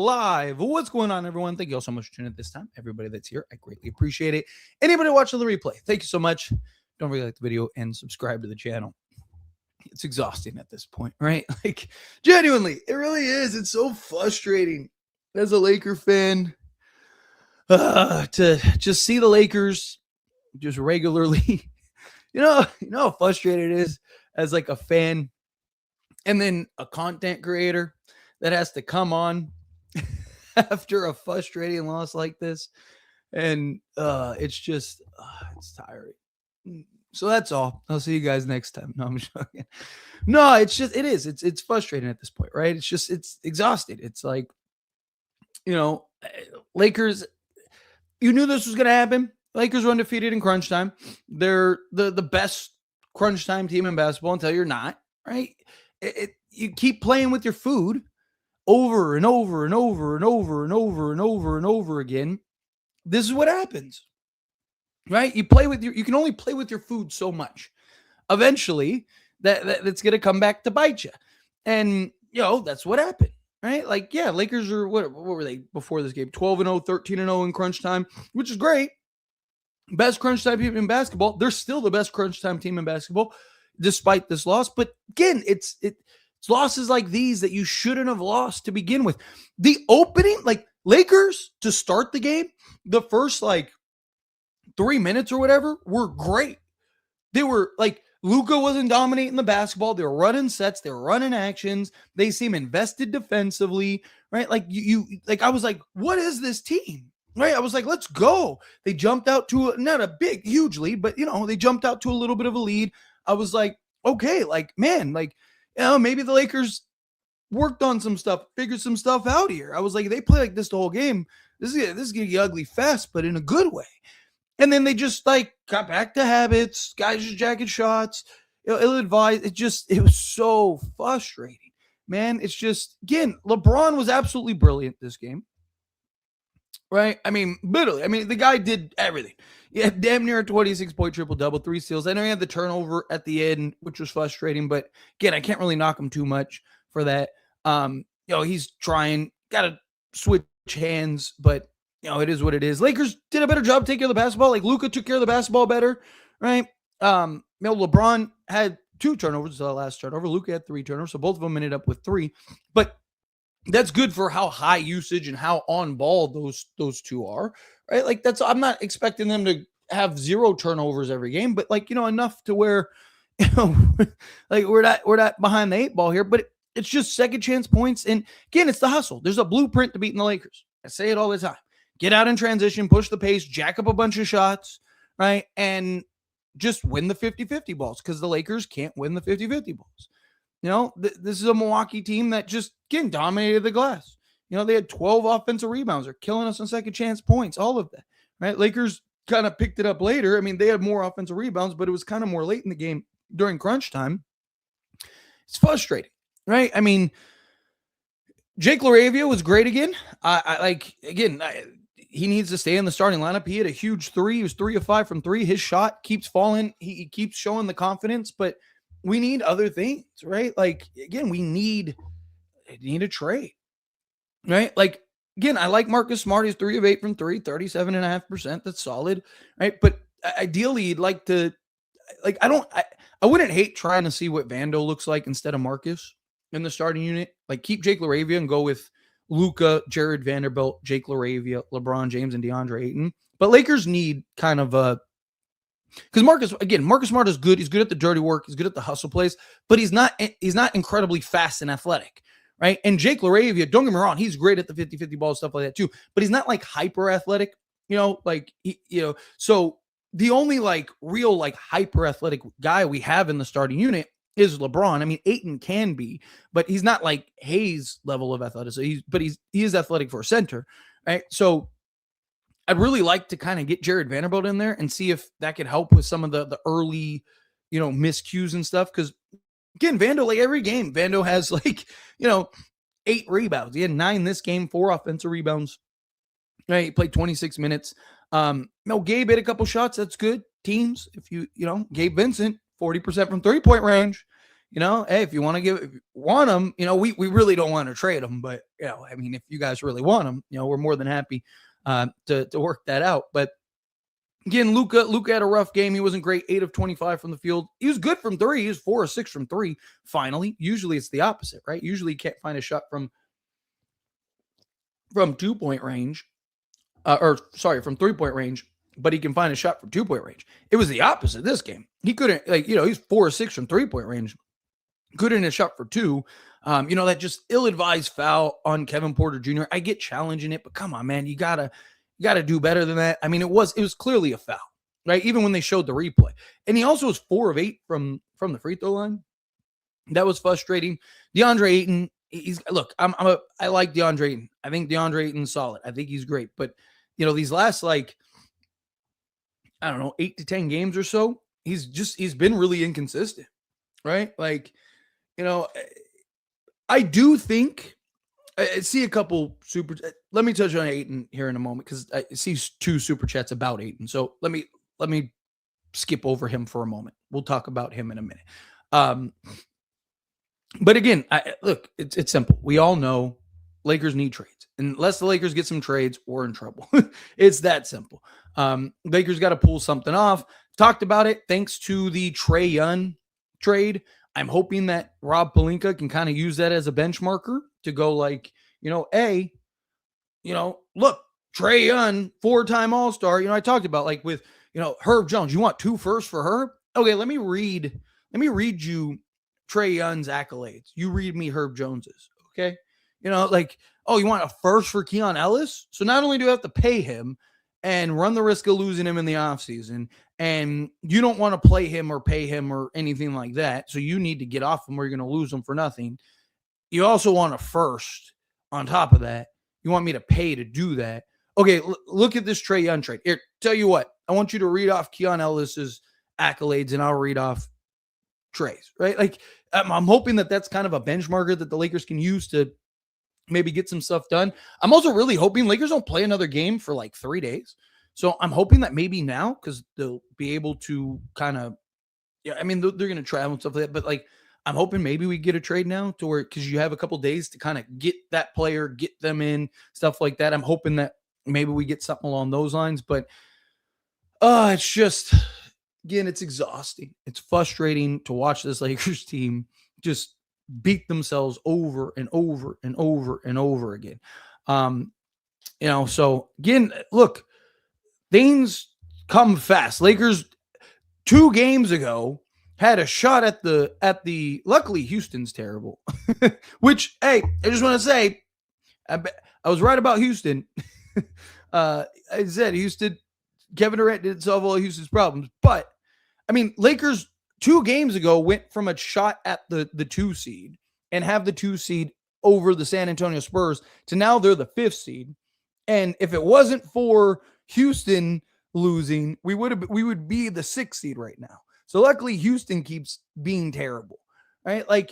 live. What's going on, everyone? Thank you all so much for tuning in this time. Everybody that's here, I greatly appreciate it. Anybody watching the replay, thank you so much. Don't forget to like the video and subscribe to the channel. It's exhausting at this point, right? Like, genuinely, it really is. It's so frustrating as a Laker fan to just see the Lakers just regularly. You know how frustrated it is as like a fan and then a content creator that has to come on after a frustrating loss like this. And it's just, it's tiring. So that's all. I'll see you guys next time. No, I'm joking. No, it's frustrating at this point, right? It's exhausted. It's like, Lakers, you knew this was going to happen. Lakers are undefeated in crunch time. They're the best crunch time team in basketball until you're not, right? You keep playing with your food over and over and over and over and over and over and over again. This is what happens, right? You can only play with your food so much. Eventually, that's going to come back to bite you. And, that's what happened, right? Like, yeah, Lakers are, what were they before this game? 12-0, 13-0 in crunch time, which is great. Best crunch time team in basketball. They're still the best crunch time team in basketball, despite this loss. But again, it's losses like these that you shouldn't have lost to begin with. The opening, like Lakers to start the game, the first 3 minutes or whatever were great. They were like, Luca wasn't dominating the basketball. They were running sets. They were running actions. They seem invested defensively, right? Like I was like, what is this team? Right? I was like, let's go. They jumped out to not a big, huge lead, but they jumped out to a little bit of a lead. I was like, okay, maybe the Lakers worked on some stuff, figured some stuff out here. I was like, they play like this the whole game. This is gonna get ugly fast, but in a good way. And then they just got back to habits. Guys just jacking shots, ill-advised. It was so frustrating, man. It's just, again, LeBron was absolutely brilliant this game. Right? I mean, literally. I mean, the guy did everything. He had damn near a 26-point triple-double, 3 steals. I know he had the turnover at the end, which was frustrating, but again, I can't really knock him too much for that. He's trying, got to switch hands, but it is what it is. Lakers did a better job taking care of the basketball. Like Luca took care of the basketball better, right? LeBron had 2 turnovers until the last turnover. Luca had 3 turnovers, so both of them ended up with 3. But that's good for how high usage and how on ball those two are, right? Like I'm not expecting them to have 0 turnovers every game, but enough to where, we're not behind the 8 ball here, but it's just second chance points. And again, it's the hustle. There's a blueprint to beating the Lakers. I say it all the time. Get out in transition, push the pace, jack up a bunch of shots, right? And just win the 50-50 balls, because the Lakers can't win the 50-50 balls. This is a Milwaukee team that just, again, dominated the glass. They had 12 offensive rebounds. They're killing us on second chance points, all of that, right? Lakers kind of picked it up later. I mean, they had more offensive rebounds, but it was kind of more late in the game during crunch time. It's frustrating, right? I mean, Jake LaRavia was great again. He needs to stay in the starting lineup. He had a huge 3. He was 3 of 5 from 3. His shot keeps falling. He keeps showing the confidence, but we need other things, right? Again, we need a trade, right? Again, I like Marcus Smart. He's 3 of 8 from 3, 37.5%. That's solid, right? But ideally, you'd like to, I wouldn't hate trying to see what Vando looks like instead of Marcus in the starting unit. Keep Jake LaRavia and go with Luca, Jared Vanderbilt, Jake LaRavia, LeBron James, and DeAndre Ayton. But Lakers need kind of because Marcus Smart is good. He's good at the dirty work. He's good at the hustle plays, but he's not incredibly fast and athletic, right? And Jake LaRavia, don't get me wrong, he's great at the 50-50 ball, stuff like that too, but he's not hyper athletic, so the only real hyper athletic guy we have in the starting unit is LeBron. I mean, Ayton can be, but he's not Hayes level of athleticism. He is athletic for a center, right? So I'd really like to kind of get Jared Vanderbilt in there and see if that could help with some of the early, miscues and stuff. Because again, Vando, every game, Vando has 8 rebounds. He had 9 this game, 4 offensive rebounds. Right, he played 26 minutes. Gabe hit a couple shots. That's good. Teams, if Gabe Vincent, 40% from 3-point range. Hey, if you want them, we really don't want to trade them, but I mean, if you guys really want them, we're more than happy to work that out. But again, Luca had a rough game. He wasn't great. 8 of 25 from the field. He was good from three. He was 4 of 6 from three. Finally, usually it's the opposite, right? Usually you can't find a shot from 2-point range, from 3-point range, but he can find a shot from 2-point range. It was the opposite this game. He couldn't, he's 4 or 6 from 3-point range. Couldn't have shot for 2. That just ill-advised foul on Kevin Porter Jr. I get challenging it, but come on, man, you gotta do better than that. I mean, it was clearly a foul, right? Even when they showed the replay. And he also was 4 of 8 from the free throw line. That was frustrating. DeAndre Ayton, I like DeAndre Ayton. I think DeAndre Ayton's solid. I think he's great. But these last 8 to 10 games or so, he's been really inconsistent, right? I do think I see a couple let me touch on Ayton here in a moment because I see 2 super chats about Ayton. So let me skip over him for a moment. We'll talk about him in a minute. But again, it's simple. We all know Lakers need trades. Unless the Lakers get some trades, we're in trouble. It's that simple. Lakers got to pull something off. Talked about it thanks to the Trae Young trade. I'm hoping that Rob Pelinka can kind of use that as a benchmarker to go look, Trae Young, 4-time All-Star. I talked about with, Herb Jones. You want 2 firsts for Herb? Okay, let me read you Trae Young's accolades. You read me Herb Jones's. Okay. You want a first for Keon Ellis? So not only do I have to pay him and run the risk of losing him in the offseason, and you don't want to play him or pay him or anything like that, so you need to get off him or you're going to lose him for nothing. You also want a first on top of that. You want me to pay to do that. Okay, look at this Trae Young trade. Here, tell you what. I want you to read off Keon Ellis's accolades, and I'll read off Trae's, right? I'm hoping that that's kind of a benchmarker that the Lakers can use to maybe get some stuff done. I'm also really hoping Lakers don't play another game for 3 days. So I'm hoping that maybe now, because they'll be able to kind of, they're going to travel and stuff like that. But I'm hoping maybe we get a trade now to where, because you have a couple days to kind of get that player, get them in, stuff like that. I'm hoping that maybe we get something along those lines. But it's just, again, it's exhausting. It's frustrating to watch this Lakers team just beat themselves over and over and over and over again. So again, look, things come fast. Lakers 2 games ago had a shot at the luckily Houston's terrible, which, hey, I just want to say, I was right about Houston. I said Houston, Kevin Durant didn't solve all of Houston's problems, but Lakers 2 games ago went from a shot at the 2 seed and have the 2 seed over the San Antonio Spurs to now they're the 5th seed. And if it wasn't for Houston losing, we would be the 6th seed right now. So luckily Houston keeps being terrible, right? I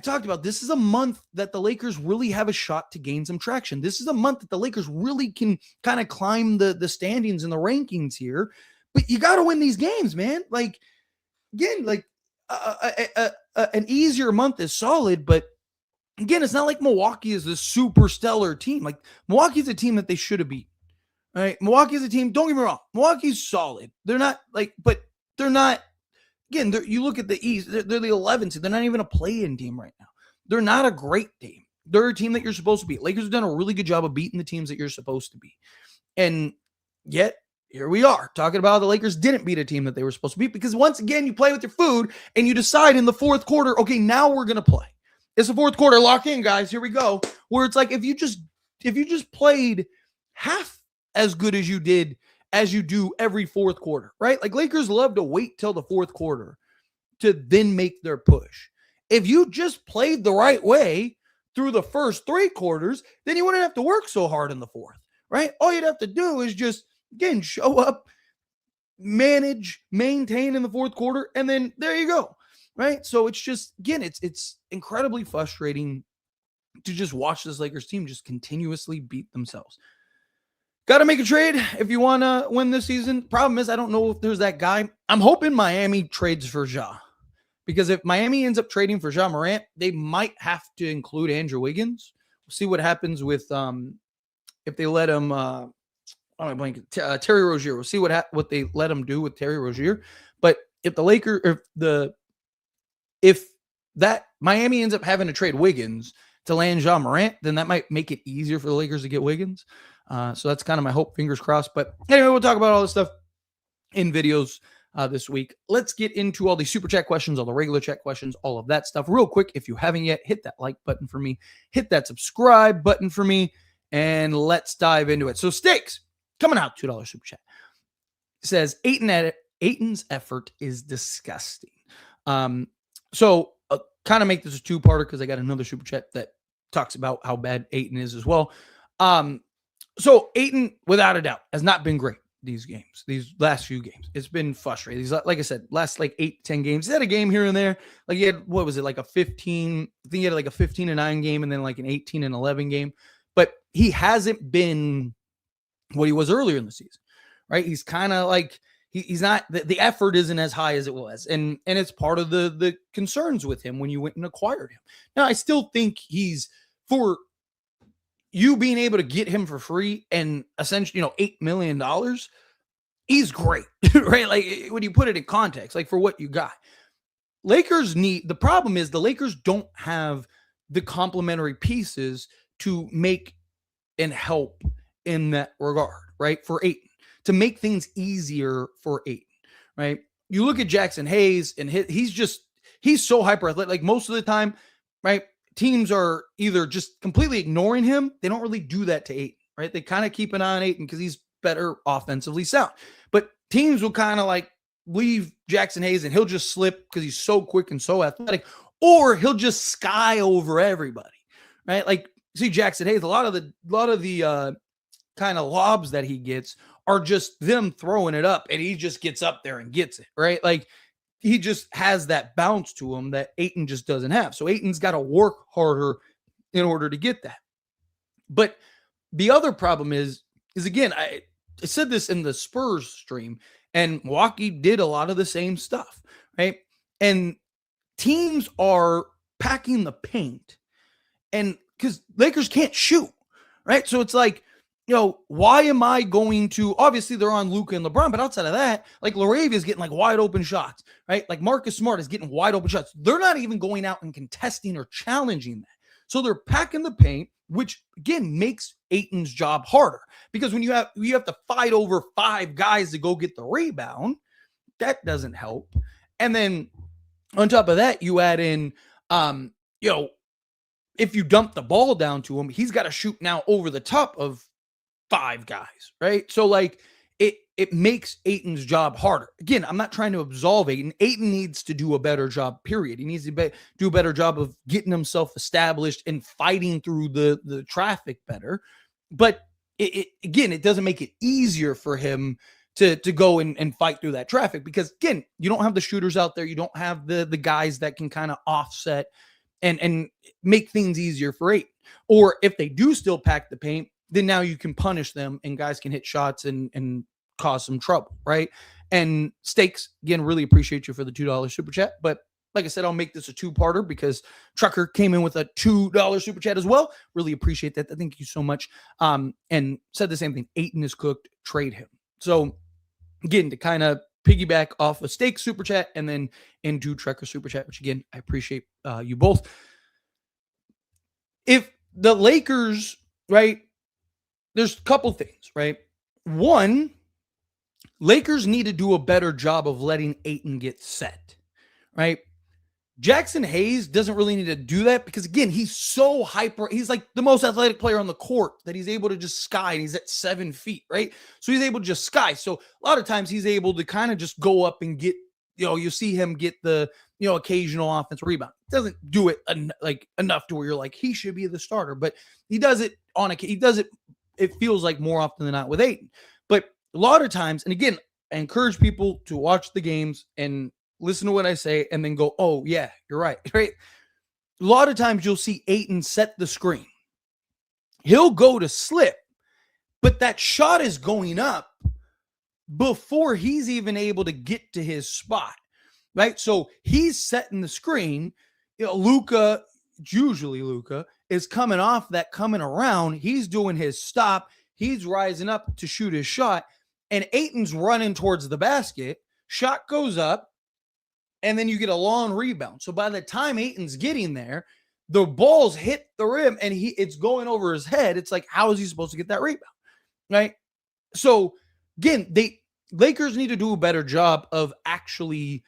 talked about, this is a month that the Lakers really have a shot to gain some traction. This is a month that the Lakers really can kind of climb the standings and the rankings here. But you got to win these games, man. An easier month is solid, but again, it's not like Milwaukee is this super stellar team. Milwaukee's a team that they should have beat, right? Milwaukee's a team, don't get me wrong, Milwaukee's solid. They're not but they're not, again, you look at the East, they're the 11th, they're not even a play-in team right now. They're not a great team. They're a team that you're supposed to beat. Lakers have done a really good job of beating the teams that you're supposed to beat. And yet, here we are talking about how the Lakers didn't beat a team that they were supposed to beat, because once again, you play with your food and you decide in the 4th quarter, okay, now we're going to play. It's the 4th quarter, lock in, guys. Here we go. Where it's if you just played half as good as you do every 4th quarter, right? Lakers love to wait till the 4th quarter to then make their push. If you just played the right way through the first 3 quarters, then you wouldn't have to work so hard in the 4th, right? All you'd have to do is just, again, show up, manage, maintain in the 4th quarter, and then there you go, right? So it's just, again, it's incredibly frustrating to just watch this Lakers team just continuously beat themselves. Got to make a trade if you want to win this season. Problem is, I don't know if there's that guy. I'm hoping Miami trades for Ja, because if Miami ends up trading for Ja Morant, they might have to include Andrew Wiggins. We'll see what happens with if they let him. Terry Rozier. We'll see what they let him do with Terry Rozier. But if the Lakers, if that Miami ends up having to trade Wiggins to land Ja Morant, then that might make it easier for the Lakers to get Wiggins. So that's kind of my hope, fingers crossed. But anyway, we'll talk about all this stuff in videos this week. Let's get into all the super chat questions, all the regular chat questions, all of that stuff real quick. If you haven't yet, hit that like button for me, hit that subscribe button for me, and let's dive into it. So Stakes coming out, $2 super chat. It says Ayton's effort is disgusting. So kind of make this a two-parter because I got another super chat that talks about how bad Ayton is as well. So Ayton, without a doubt, has not been great these last few games. It's been frustrating. Like I said, last like 8-10 games. He had a game here and there. Like he had, what was it, like a 15? I think he had like a 15-9 game and then like an 18-11 game. But he hasn't been what he was earlier in the season, right? He's kind of like, he's not, the effort isn't as high as it was. And it's part of the concerns with him when you went and acquired him. Now, I still think he's, for you being able to get him for free and essentially, $8 million, he's great, right? Like when you put it in context, like for what you got, the problem is the Lakers don't have the complementary pieces to make and help in that regard, right? For Ayton, to make things easier for Ayton, right? You look at Jackson Hayes and he's so hyper athletic. Like most of the time, right? Teams are either just completely ignoring him. They don't really do that to Ayton, right? They kind of keep an eye on Ayton because he's better offensively sound. But teams will kind of like leave Jackson Hayes and he'll just slip because he's so quick and so athletic, or he'll just sky over everybody, right? Like see Jackson Hayes, a lot of the kind of lobs that he gets are just them throwing it up and he just gets up there and gets it, right? Like he just has that bounce to him that Ayton just doesn't have. So Ayton's got to work harder in order to get that. But the other problem is again, I said this in the Spurs stream, and Milwaukee did a lot of the same stuff, right? And teams are packing the paint, and because Lakers can't shoot, right? So it's like, why am I going to, obviously they're on Luca and LeBron, but outside of that, like Reeves is getting like wide open shots, right? Like Marcus Smart is getting wide open shots. They're not even going out and contesting or challenging that. So they're packing the paint, which again makes Ayton's job harder, because when you have to fight over 5 guys to go get the rebound, that doesn't help. And then on top of that, you add in, if you dump the ball down to him, he's got to shoot now over the top of 5 guys, right? So like it makes Ayton's job harder. Again, I'm not trying to absolve Ayton. Ayton needs to do a better job, period. He needs to do a better job of getting himself established and fighting through the traffic better. But it doesn't make it easier for him to go and fight through that traffic, because again, you don't have the shooters out there. You don't have the guys that can kind of offset and make things easier for Ayton. Or if they do still pack the paint, then now you can punish them and guys can hit shots and cause some trouble, right? And Stakes, again, really appreciate you for the $2 super chat. But like I said, I'll make this a two-parter because Trucker came in with a $2 super chat as well. Really appreciate that. Thank you so much. And said the same thing. Ayton is cooked. Trade him. So again, to kind of piggyback off a Stakes super chat and then into Trucker super chat, which again, I appreciate you both. If the Lakers, right, there's a couple things, right? One, Lakers need to do a better job of letting Ayton get set, right? Jackson Hayes doesn't really need to do that because, again, he's so hyper. He's like the most athletic player on the court that he's able to just sky, and he's at 7 feet, right? So he's able to just sky. So a lot of times he's able to kind of just go up and get, you see him get the, occasional offensive rebound. Doesn't do it like enough to where you're like, he should be the starter, but he does it it feels like more often than not with Ayton. But a lot of times, and again, I encourage people to watch the games and listen to what I say and then go, oh, yeah, you're right. Right? A lot of times you'll see Ayton set the screen. He'll go to slip, but that shot is going up before he's even able to get to his spot. right? So he's setting the screen. Luca, usually Luca, is coming off that, coming around. He's doing his stop. He's rising up to shoot his shot. And Ayton's running towards the basket. Shot goes up. And then you get a long rebound. So by the time Ayton's getting there, the balls hit the rim and it's going over his head. It's like, how is he supposed to get that rebound? Right? So again, Lakers need to do a better job of actually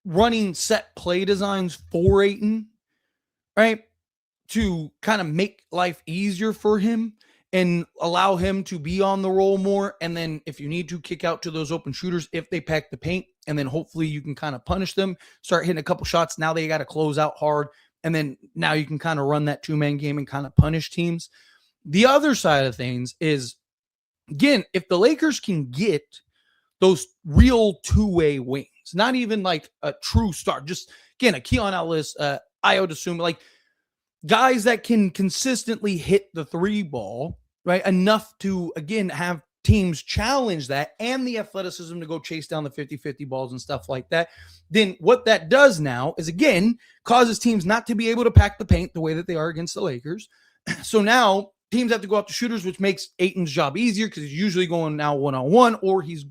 running set play designs for Ayton, right? To kind of make life easier for him and allow him to be on the roll more. And then if you need to, kick out to those open shooters if they pack the paint. And then hopefully you can kind of punish them, start hitting a couple shots. Now they got to close out hard. And then now you can kind of run that two-man game and kind of punish teams. The other side of things is, again, if the Lakers can get those real two-way wings, not even like a true star, just, again, a Keon Ellis, Ayo Dosunmu, like guys that can consistently hit the three ball, right? Enough to, again, have teams challenge that and the athleticism to go chase down the 50-50 balls and stuff like that. Then what that does now is, again, causes teams not to be able to pack the paint the way that they are against the Lakers. So now teams have to go out to shooters, which makes Ayton's job easier because he's usually going now one-on-one, or he's,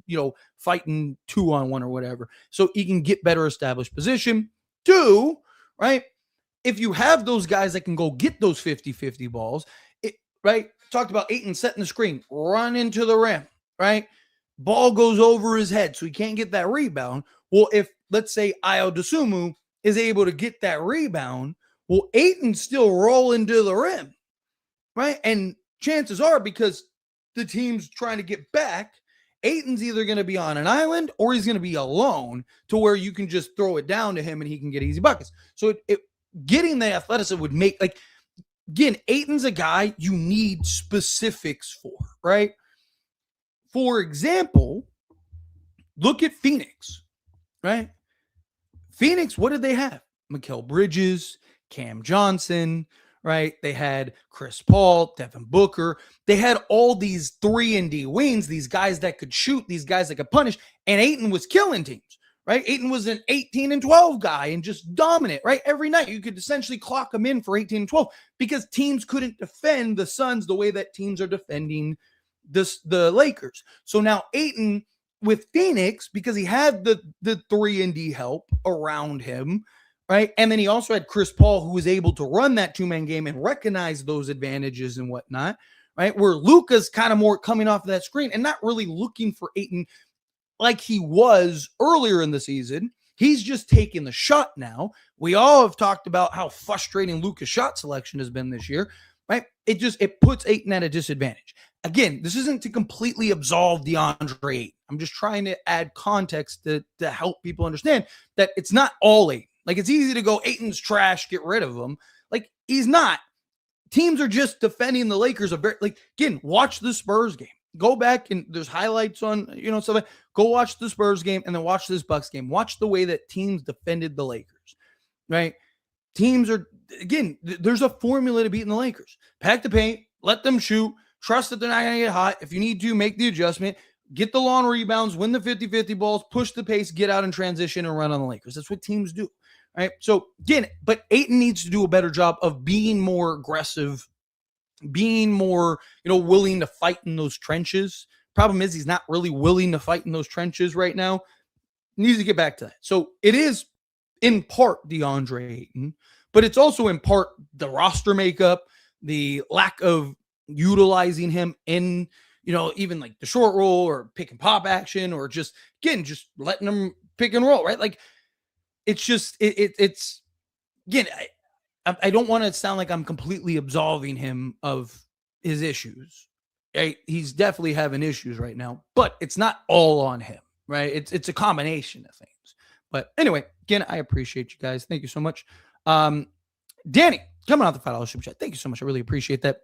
fighting 2-on-1 or whatever. So he can get better established position. Two, right? If you have those guys that can go get those 50-50 balls, right? Talked about Ayton setting the screen, run into the rim, right? Ball goes over his head, so he can't get that rebound. Well, if, let's say, Ayo Dosunmu is able to get that rebound, well, Ayton still roll into the rim, right? And chances are, because the team's trying to get back, Ayton's either going to be on an island or he's going to be alone to where you can just throw it down to him and he can get easy buckets. So getting the athleticism would make, like, again, Ayton's a guy you need specifics for, right? For example, look at Phoenix, right? Phoenix, what did they have? Mikal Bridges, Cam Johnson, right? They had Chris Paul, Devin Booker. They had all these 3-and-D wings, these guys that could shoot, these guys that could punish, and Ayton was killing teams, right? Ayton was an 18-12 guy and just dominant, right? Every night you could essentially clock him in for 18-12 because teams couldn't defend the Suns the way that teams are defending the Lakers. So now Ayton with Phoenix, because he had the 3-and-D help around him, right? And then he also had Chris Paul, who was able to run that two-man game and recognize those advantages and whatnot, right? Where Luca's kind of more coming off of that screen and not really looking for Ayton like he was earlier in the season. He's just taking the shot now. We all have talked about how frustrating Luca's shot selection has been this year, right? It puts Ayton at a disadvantage. Again, this isn't to completely absolve DeAndre Ayton. I'm just trying to add context to help people understand that it's not all Ayton. Like, it's easy to go, Ayton's trash, get rid of him. Like, he's not. Teams are just defending the Lakers. Again, watch the Spurs game. Go back and there's highlights on, stuff like, go watch the Spurs game and then watch this Bucks game. Watch the way that teams defended the Lakers, right? Teams are, again, there's a formula to beating the Lakers. Pack the paint, let them shoot, trust that they're not going to get hot. If you need to, make the adjustment, get the long rebounds, win the 50-50 balls, push the pace, get out in transition and run on the Lakers. That's what teams do, right? So again, but Ayton needs to do a better job of being more aggressive, being more, willing to fight in those trenches. Problem is, he's not really willing to fight in those trenches right now. He needs to get back to that. So it is in part DeAndre Ayton, but it's also in part the roster makeup, the lack of utilizing him in, even like the short roll or pick and pop action, or just letting him pick and roll, right? Like, it's just, it's again, I don't want to sound like I'm completely absolving him of his issues. Right? He's definitely having issues right now, but it's not all on him, right? It's a combination of things. But anyway, again, I appreciate you guys. Thank you so much. Danny, coming out the $5 super chat. Thank you so much. I really appreciate that.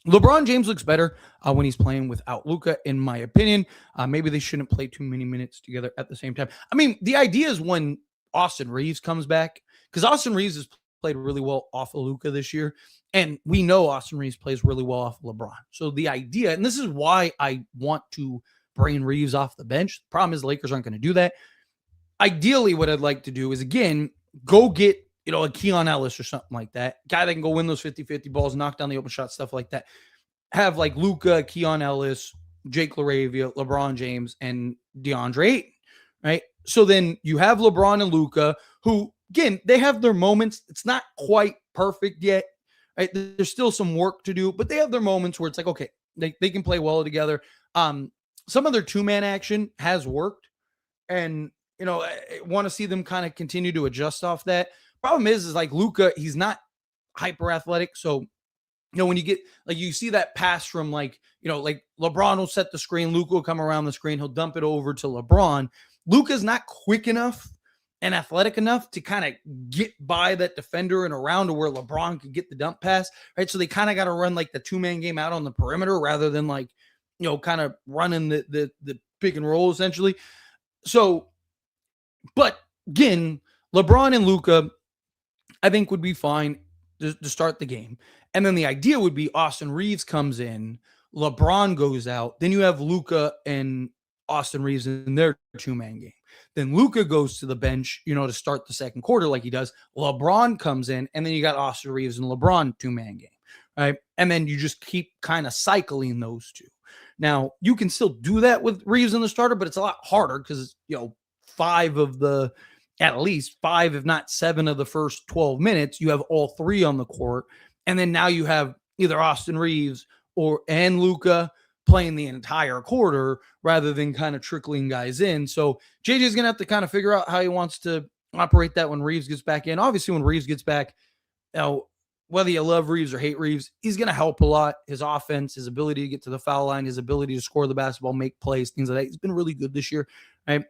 LeBron James looks better when he's playing without Luca, in my opinion. Maybe they shouldn't play too many minutes together at the same time. I mean, the idea is when Austin Reeves comes back, because Austin Reeves has played really well off of Luca this year, and we know Austin Reeves plays really well off of LeBron. So the idea, and this is why I want to bring Reeves off the bench. The problem is the Lakers aren't going to do that. ideally what I'd like to do is, again, go get, a Keon Ellis or something like that. Guy that can go win those 50-50 balls, knock down the open shot, stuff like that. Have like Luca, Keon Ellis, Jake LaRavia, LeBron James, and DeAndre Ayton, right? So then you have LeBron and Luca, who, again, they have their moments. It's not quite perfect yet, right? There's still some work to do, but they have their moments where it's like, okay, they can play well together. Some of their two-man action has worked, and I want to see them kind of continue to adjust off that. Problem is like Luca, he's not hyper athletic. So, when you get like, you see that pass from like LeBron will set the screen, Luca will come around the screen, he'll dump it over to LeBron. Luca's not quick enough and athletic enough to kind of get by that defender and around to where LeBron could get the dump pass, right? So they kind of got to run like the two-man game out on the perimeter rather than like, kind of running the pick and roll essentially. So, but again, LeBron and Luca, I think would be fine to start the game. And then the idea would be Austin Reeves comes in, LeBron goes out, then you have Luca and Austin Reeves in their two-man game. Then Luca goes to the bench, to start the second quarter like he does. LeBron comes in, and then you got Austin Reeves and LeBron two-man game, right? And then you just keep kind of cycling those two. Now, you can still do that with Reeves in the starter, but it's a lot harder because, at least 5, if not 7 of the first 12 minutes, you have all three on the court. And then now you have either Austin Reeves and Luca playing the entire quarter rather than kind of trickling guys in. So JJ's going to have to kind of figure out how he wants to operate that when Reeves gets back in. Obviously, when Reeves gets back, whether you love Reeves or hate Reeves, he's going to help a lot. His offense, his ability to get to the foul line, his ability to score the basketball, make plays, things like that. He's been really good this year. Right?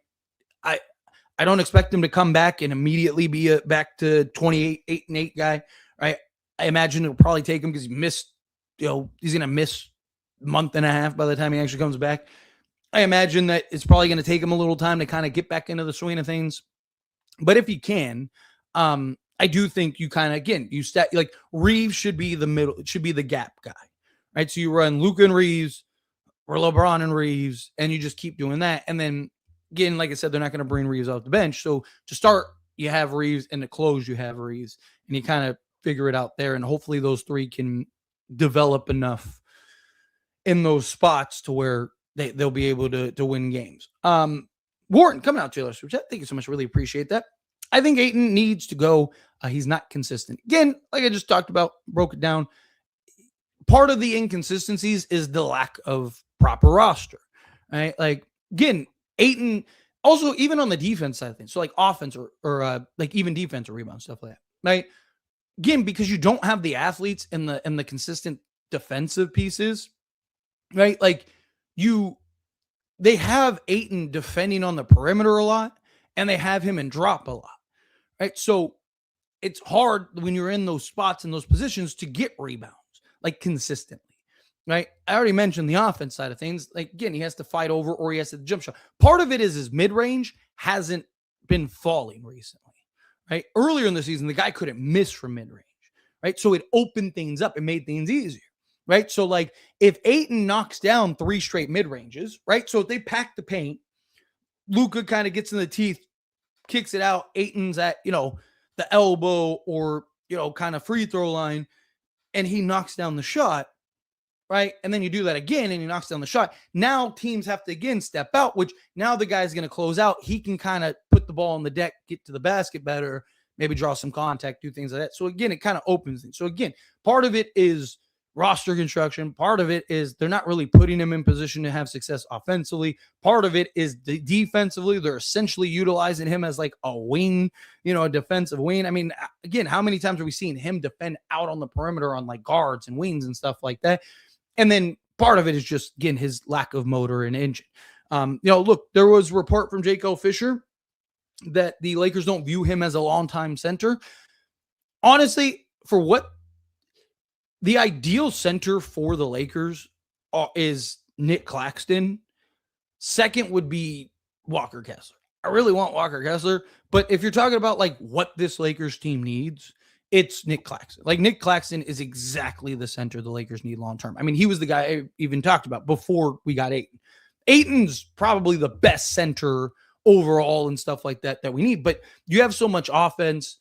I don't expect him to come back and immediately be back to 28, 8-8 guy. Right? I imagine it'll probably take him because he missed, he's going to miss a month and a half by the time he actually comes back. I imagine that it's probably going to take him a little time to kind of get back into the swing of things. But if he can, I do think you kind of, again, like Reeves should be the middle, it should be the gap guy, right? So you run Luca and Reeves or LeBron and Reeves, and you just keep doing that. And then again, like I said, they're not going to bring Reeves off the bench. So to start, you have Reeves, and to close, you have Reeves, and you kind of figure it out there. And hopefully those three can develop enough in those spots to where they'll be able to win games. Warren coming out, Taylor Swift. Thank you so much. Really appreciate that. I think Ayton needs to go. He's not consistent. Again, like I just talked about, broke it down. Part of the inconsistencies is the lack of proper roster, right? Like, again, Ayton, also even on the defense side of things, so like offense or like even defense or rebound, stuff like that, right? Again, because you don't have the athletes and the consistent defensive pieces, right? Like they have Ayton defending on the perimeter a lot, and they have him in drop a lot, right? So it's hard when you're in those spots and those positions to get rebounds like consistently, right? I already mentioned the offense side of things. Like, again, he has to fight over or he has to jump shot. Part of it is his mid-range hasn't been falling recently, right? Earlier in the season, the guy couldn't miss from mid-range, right? So it opened things up. It made things easier, right? So like if Ayton knocks down 3 straight mid-ranges, right? So if they pack the paint, Luca kind of gets in the teeth, kicks it out. Ayton's at, the elbow or, kind of free throw line, and he knocks down the shot, right? And then you do that again and he knocks down the shot. Now teams have to again step out, which now the guy's going to close out. He can kind of put the ball on the deck, get to the basket better, maybe draw some contact, do things like that. So again, it kind of opens things. So again, part of it is roster construction. Part of it is they're not really putting him in position to have success offensively. Part of it is defensively. They're essentially utilizing him as like a wing, a defensive wing. I mean, again, how many times have we seen him defend out on the perimeter on like guards and wings and stuff like that? And then part of it is just, again, his lack of motor and engine. Look, there was a report from Jake Fisher that the Lakers don't view him as a longtime center. Honestly, for what the ideal center for the Lakers is Nick Claxton. Second would be Walker Kessler. I really want Walker Kessler, but if you're talking about like what this Lakers team needs, it's Nick Claxton. Like Nick Claxton is exactly the center the Lakers need long-term. I mean, he was the guy I even talked about before we got Ayton. Ayton's probably the best center overall and stuff like that we need. But you have so much offense.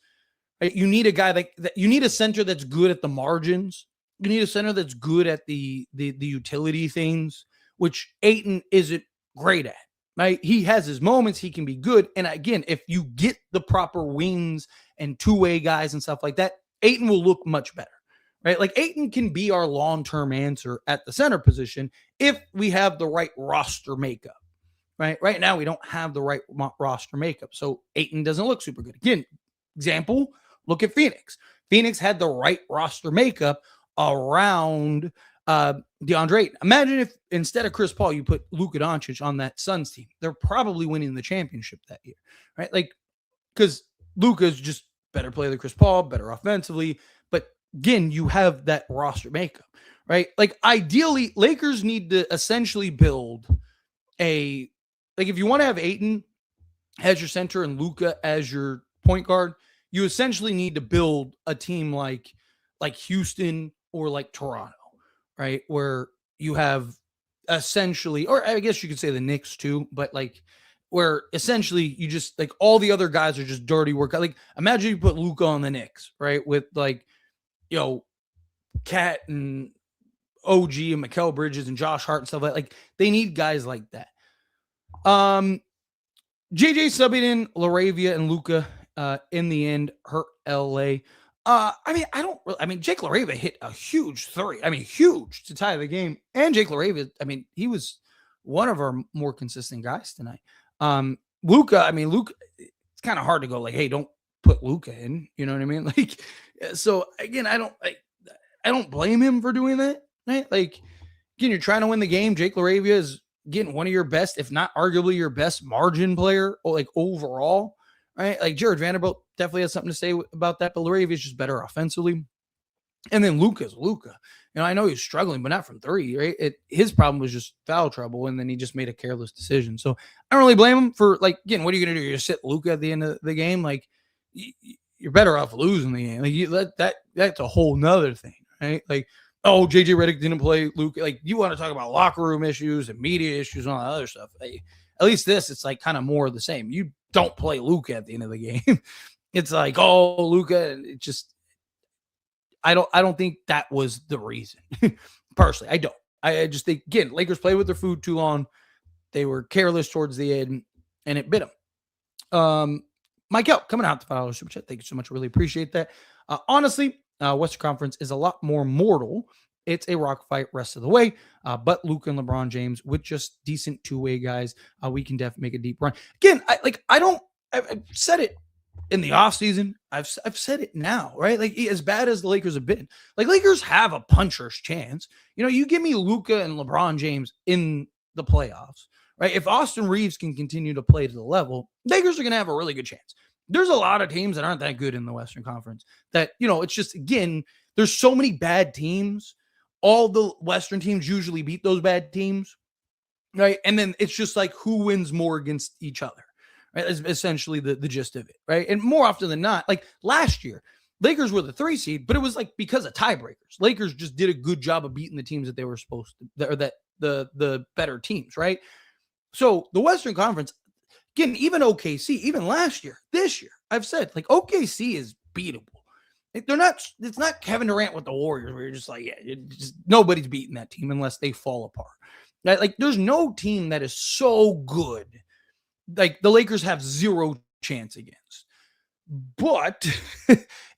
Right? You need a guy that you need a center that's good at the margins. You need a center that's good at the utility things, which Ayton isn't great at. Right? He has his moments. He can be good. And again, if you get the proper wings and two-way guys and stuff like that, Ayton will look much better. Right? Like Ayton can be our long-term answer at the center position if we have the right roster makeup. Right now, we don't have the right roster makeup. So Ayton doesn't look super good. Again, example, look at Phoenix. Phoenix had the right roster makeup around DeAndre Ayton. Imagine if instead of Chris Paul, you put Luca Doncic on that Suns team. They're probably winning the championship that year, right? Like, because Luca's just better player than Chris Paul, better offensively. But again, you have that roster makeup, right? Like, ideally, Lakers need to essentially build if you want to have Ayton as your center and Luca as your point guard, you essentially need to build a team like Houston or like Toronto, right? Where you have essentially, or I guess you could say the Knicks too, but like where essentially you just like all the other guys are just dirty work. Like imagine you put Luca on the Knicks, right? With like, Cat and OG and Mikal Bridges and Josh Hart and stuff like they need guys like that. JJ subbing in LaRavia and Luca in the end hurt LA. Jake LaRavia hit a huge three. Huge to tie the game. And Jake LaRavia, he was one of our more consistent guys tonight. Luca, it's kind of hard to go like, hey, don't put Luca in. You know what I mean? Like, so again, I don't blame him for doing that. Right? Like, again, you're trying to win the game. Jake LaRavia is getting one of your best, if not arguably your best margin player, or like overall, right? Like Jared Vanderbilt definitely has something to say about that, but LaRavia is just better offensively. And then Luca's Luca. I know he's struggling, but not from three, right? His problem was just foul trouble, and then he just made a careless decision. So I don't really blame him for, like, again, what are you going to do? You're going to sit Luca at the end of the game? Like, you're better off losing the game. Like, that's a whole nother thing, right? Like, oh, JJ Redick didn't play Luca. Like, you want to talk about locker room issues and media issues and all that other stuff. Like, at least it's like kind of more of the same. You don't play Luca at the end of the game. It's like, oh, Luca. It just, I don't think that was the reason. Personally, I don't. I just think, again, Lakers played with their food too long. They were careless towards the end, and it bit them. Michael, coming out to $5 super chat. Thank you so much. Really appreciate that. Honestly, Western Conference is a lot more mortal. It's a rock fight rest of the way. But Luca and LeBron James with just decent two-way guys, we can definitely make a deep run. Again, I've said it in the offseason. I've said it now, right? Like, as bad as the Lakers have been, like, Lakers have a puncher's chance. You give me Luca and LeBron James in the playoffs, right? If Austin Reeves can continue to play to the level, Lakers are going to have a really good chance. There's a lot of teams that aren't that good in the Western Conference that, it's just, again, there's so many bad teams. All the Western teams usually beat those bad teams, right? And then it's just like who wins more against each other, right? That's essentially the gist of it, right? And more often than not, like last year, Lakers were the 3 seed, but it was like because of tiebreakers. Lakers just did a good job of beating the teams that they were supposed to, or that the better teams, right? So the Western Conference, again, even OKC, even last year, this year, I've said, like, OKC is beatable. It's not Kevin Durant with the Warriors where you're just like, nobody's beating that team unless they fall apart. Like, there's no team that is so good. Like, the Lakers have zero chance against. But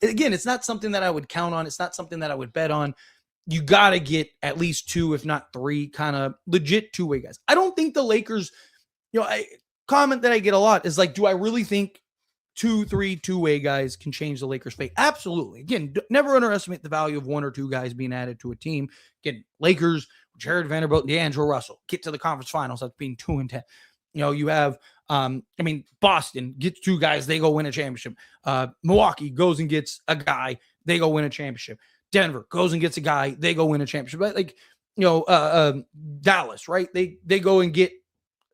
again, it's not something that I would count on. It's not something that I would bet on. You got to get at least 2, if not 3, kind of legit two-way guys. I don't think the Lakers, comment that I get a lot is like, do I really think 2-3 two-way guys can change the Lakers' fate? Absolutely. Again, never underestimate the value of 1 or 2 guys being added to a team. Again, Lakers, Jared Vanderbilt, and D'Angelo Russell get to the conference finals. That's being 2-10. You have, Boston gets 2 guys, they go win a championship. Milwaukee goes and gets a guy, they go win a championship. Denver goes and gets a guy, they go win a championship. But like, Dallas, right? They go and get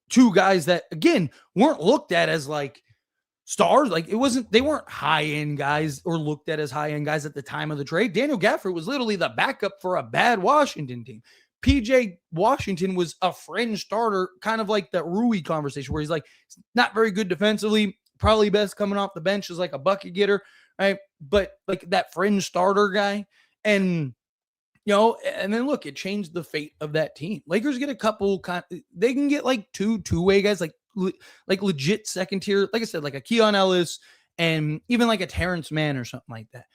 2 guys that, again, weren't looked at as like stars. Like, they weren't high-end guys or looked at as high-end guys at the time of the trade. Daniel Gafford was literally the backup for a bad Washington team. PJ Washington was a fringe starter, kind of like that Rui conversation where he's like, not very good defensively, probably best coming off the bench as like a bucket getter, right? But like that fringe starter guy. And, and then look, it changed the fate of that team. Lakers get a couple, they can get like two-way guys, like legit second tier, like I said, like a Keon Ellis and even like a Terrence Mann or something like that.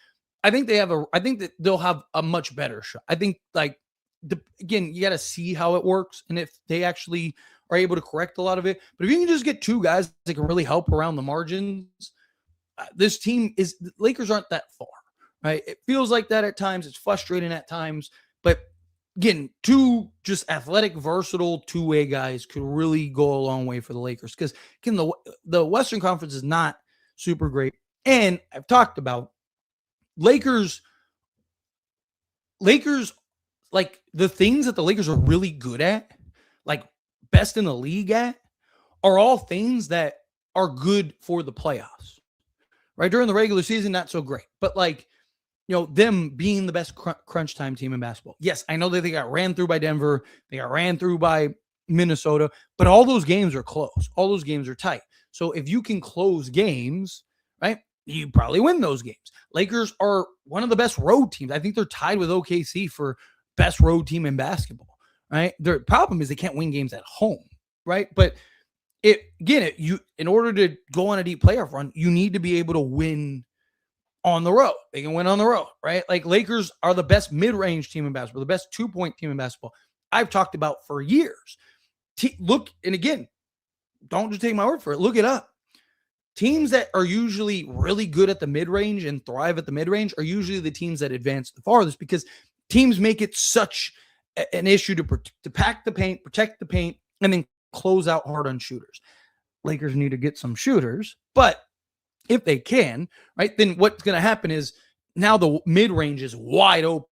I think that they'll have a much better shot. I think again, you got to see how it works and if they actually are able to correct a lot of it. But if you can just get two guys that can really help around the margins, this team the Lakers aren't that far, right? It feels like that at times. It's frustrating at times, but again, two just athletic, versatile two-way guys could really go a long way for the Lakers. Because again, the Western Conference is not super great. And I've talked about Lakers, like the things that the Lakers are really good at, like best in the league at, are all things that are good for the playoffs, right? During the regular season, not so great. But like, them being the best crunch time team in basketball. Yes, I know that they got ran through by Denver. They got ran through by Minnesota, but all those games are close. All those games are tight. So if you can close games, right, you probably win those games. Lakers are one of the best road teams. I think they're tied with OKC for best road team in basketball, right? Their problem is they can't win games at home, right? But in order to go on a deep playoff run, you need to be able to win on the road. They can win on the road, right? Like Lakers are the best mid-range team in basketball, the best 2-point team in basketball. I've talked about for years. Look, and again, don't just take my word for it. Look it up. Teams that are usually really good at the mid-range and thrive at the mid-range are usually the teams that advance the farthest because teams make it such an issue to pack the paint, protect the paint, and then close out hard on shooters. Lakers need to get some shooters, but if they can, right, then what's going to happen is now the mid-range is wide open,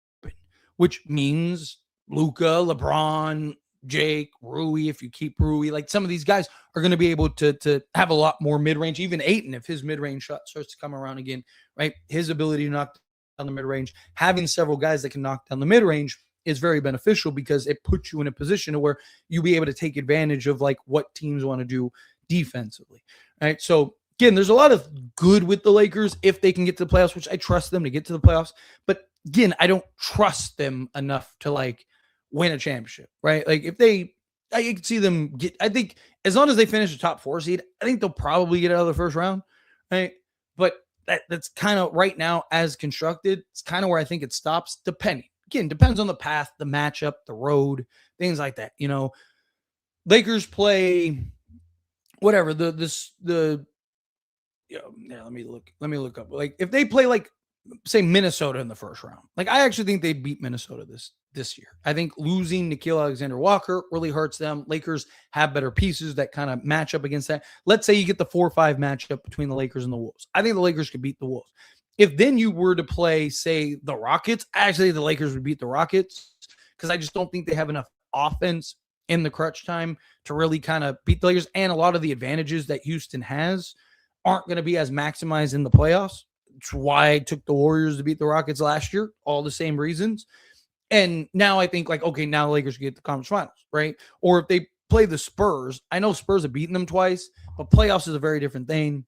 which means Luca, LeBron, Jake, Rui, if you keep Rui, like some of these guys are going to be able to have a lot more mid-range. Even Ayton, if his mid-range shot starts to come around again, right, his ability to knock down the mid-range, having several guys that can knock down the mid-range is very beneficial because it puts you in a position where you'll be able to take advantage of like what teams want to do defensively, right? So again, there's a lot of good with the Lakers if they can get to the playoffs, which I trust them to get to the playoffs. But again, I don't trust them enough to like win a championship, right? Like I can see them I think as long as they finish the top 4 seed, I think they'll probably get out of the first round, right? But that's kind of right now as constructed. It's kind of where I think it stops, depending. Again, depends on the path, the matchup, the road, things like that. Lakers play whatever let me look up. Like if they play like say Minnesota in the first round, like I actually think they beat Minnesota this year. I think losing Nickeil Alexander-Walker really hurts them. Lakers have better pieces that kind of match up against that. Let's say you get the 4-5 matchup between the Lakers and the Wolves. I think the Lakers could beat the Wolves. If then you were to play, say, the Rockets, actually the Lakers would beat the Rockets because I just don't think they have enough offense in the crunch time to really kind of beat the Lakers. And a lot of the advantages that Houston has aren't going to be as maximized in the playoffs. It's why I took the Warriors to beat the Rockets last year, all the same reasons. And now I think like, okay, now the Lakers get the conference finals, right? Or if they play the Spurs, I know Spurs have beaten them twice, but playoffs is a very different thing,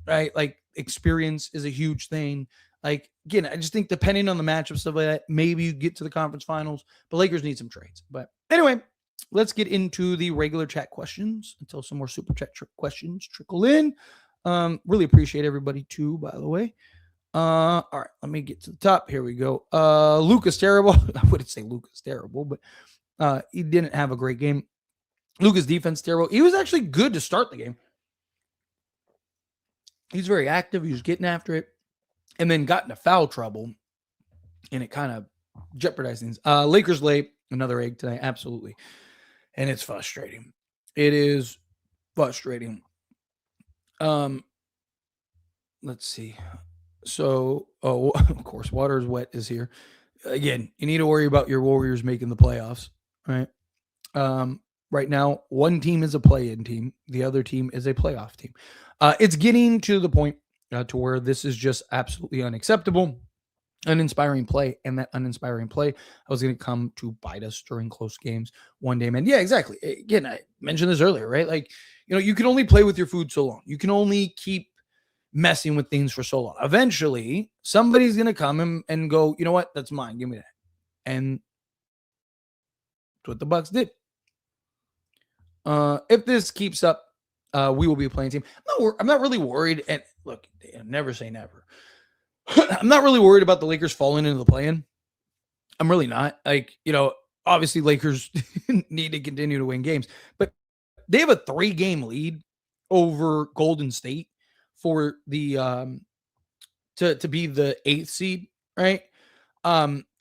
right? Like experience is a huge thing. Like, again, I just think depending on the matchup, stuff like that, maybe you get to the conference finals, but Lakers need some trades. But anyway, let's get into the regular chat questions until some more super chat questions trickle in. Really appreciate everybody too, by the way. All right, let me get to the top. Here we go. Luca's terrible. I wouldn't say Luca's terrible, but he didn't have a great game. Luca's defense terrible. He was actually good to start the game. He's very active. He was getting after it, and then got into foul trouble, and it kind of jeopardized things. Lakers late, another egg tonight, absolutely, and it's frustrating. It is frustrating. Let's see. So, of course, water is wet is here. Again, you need to worry about your Warriors making the playoffs, right? Right now, one team is a play-in team. The other team is a playoff team. It's getting to the point to where this is just absolutely unacceptable. uninspiring play, and that uninspiring play was going to come to bite us during close games one day, man. Yeah, exactly. Again, I mentioned this earlier, right? Like, you can only play with your food so long. You can only keep messing with things for so long. Eventually, somebody's going to come and go, you know what? That's mine. Give me that. And that's what the Bucks did. If this keeps up, we will be a playing team. I'm not really worried. And look, never say never. I'm not really worried about the Lakers falling into the play-in. I'm really not. Like, obviously Lakers need to continue to win games, but they have a 3-game lead over Golden State for the to be the 8th seed, right?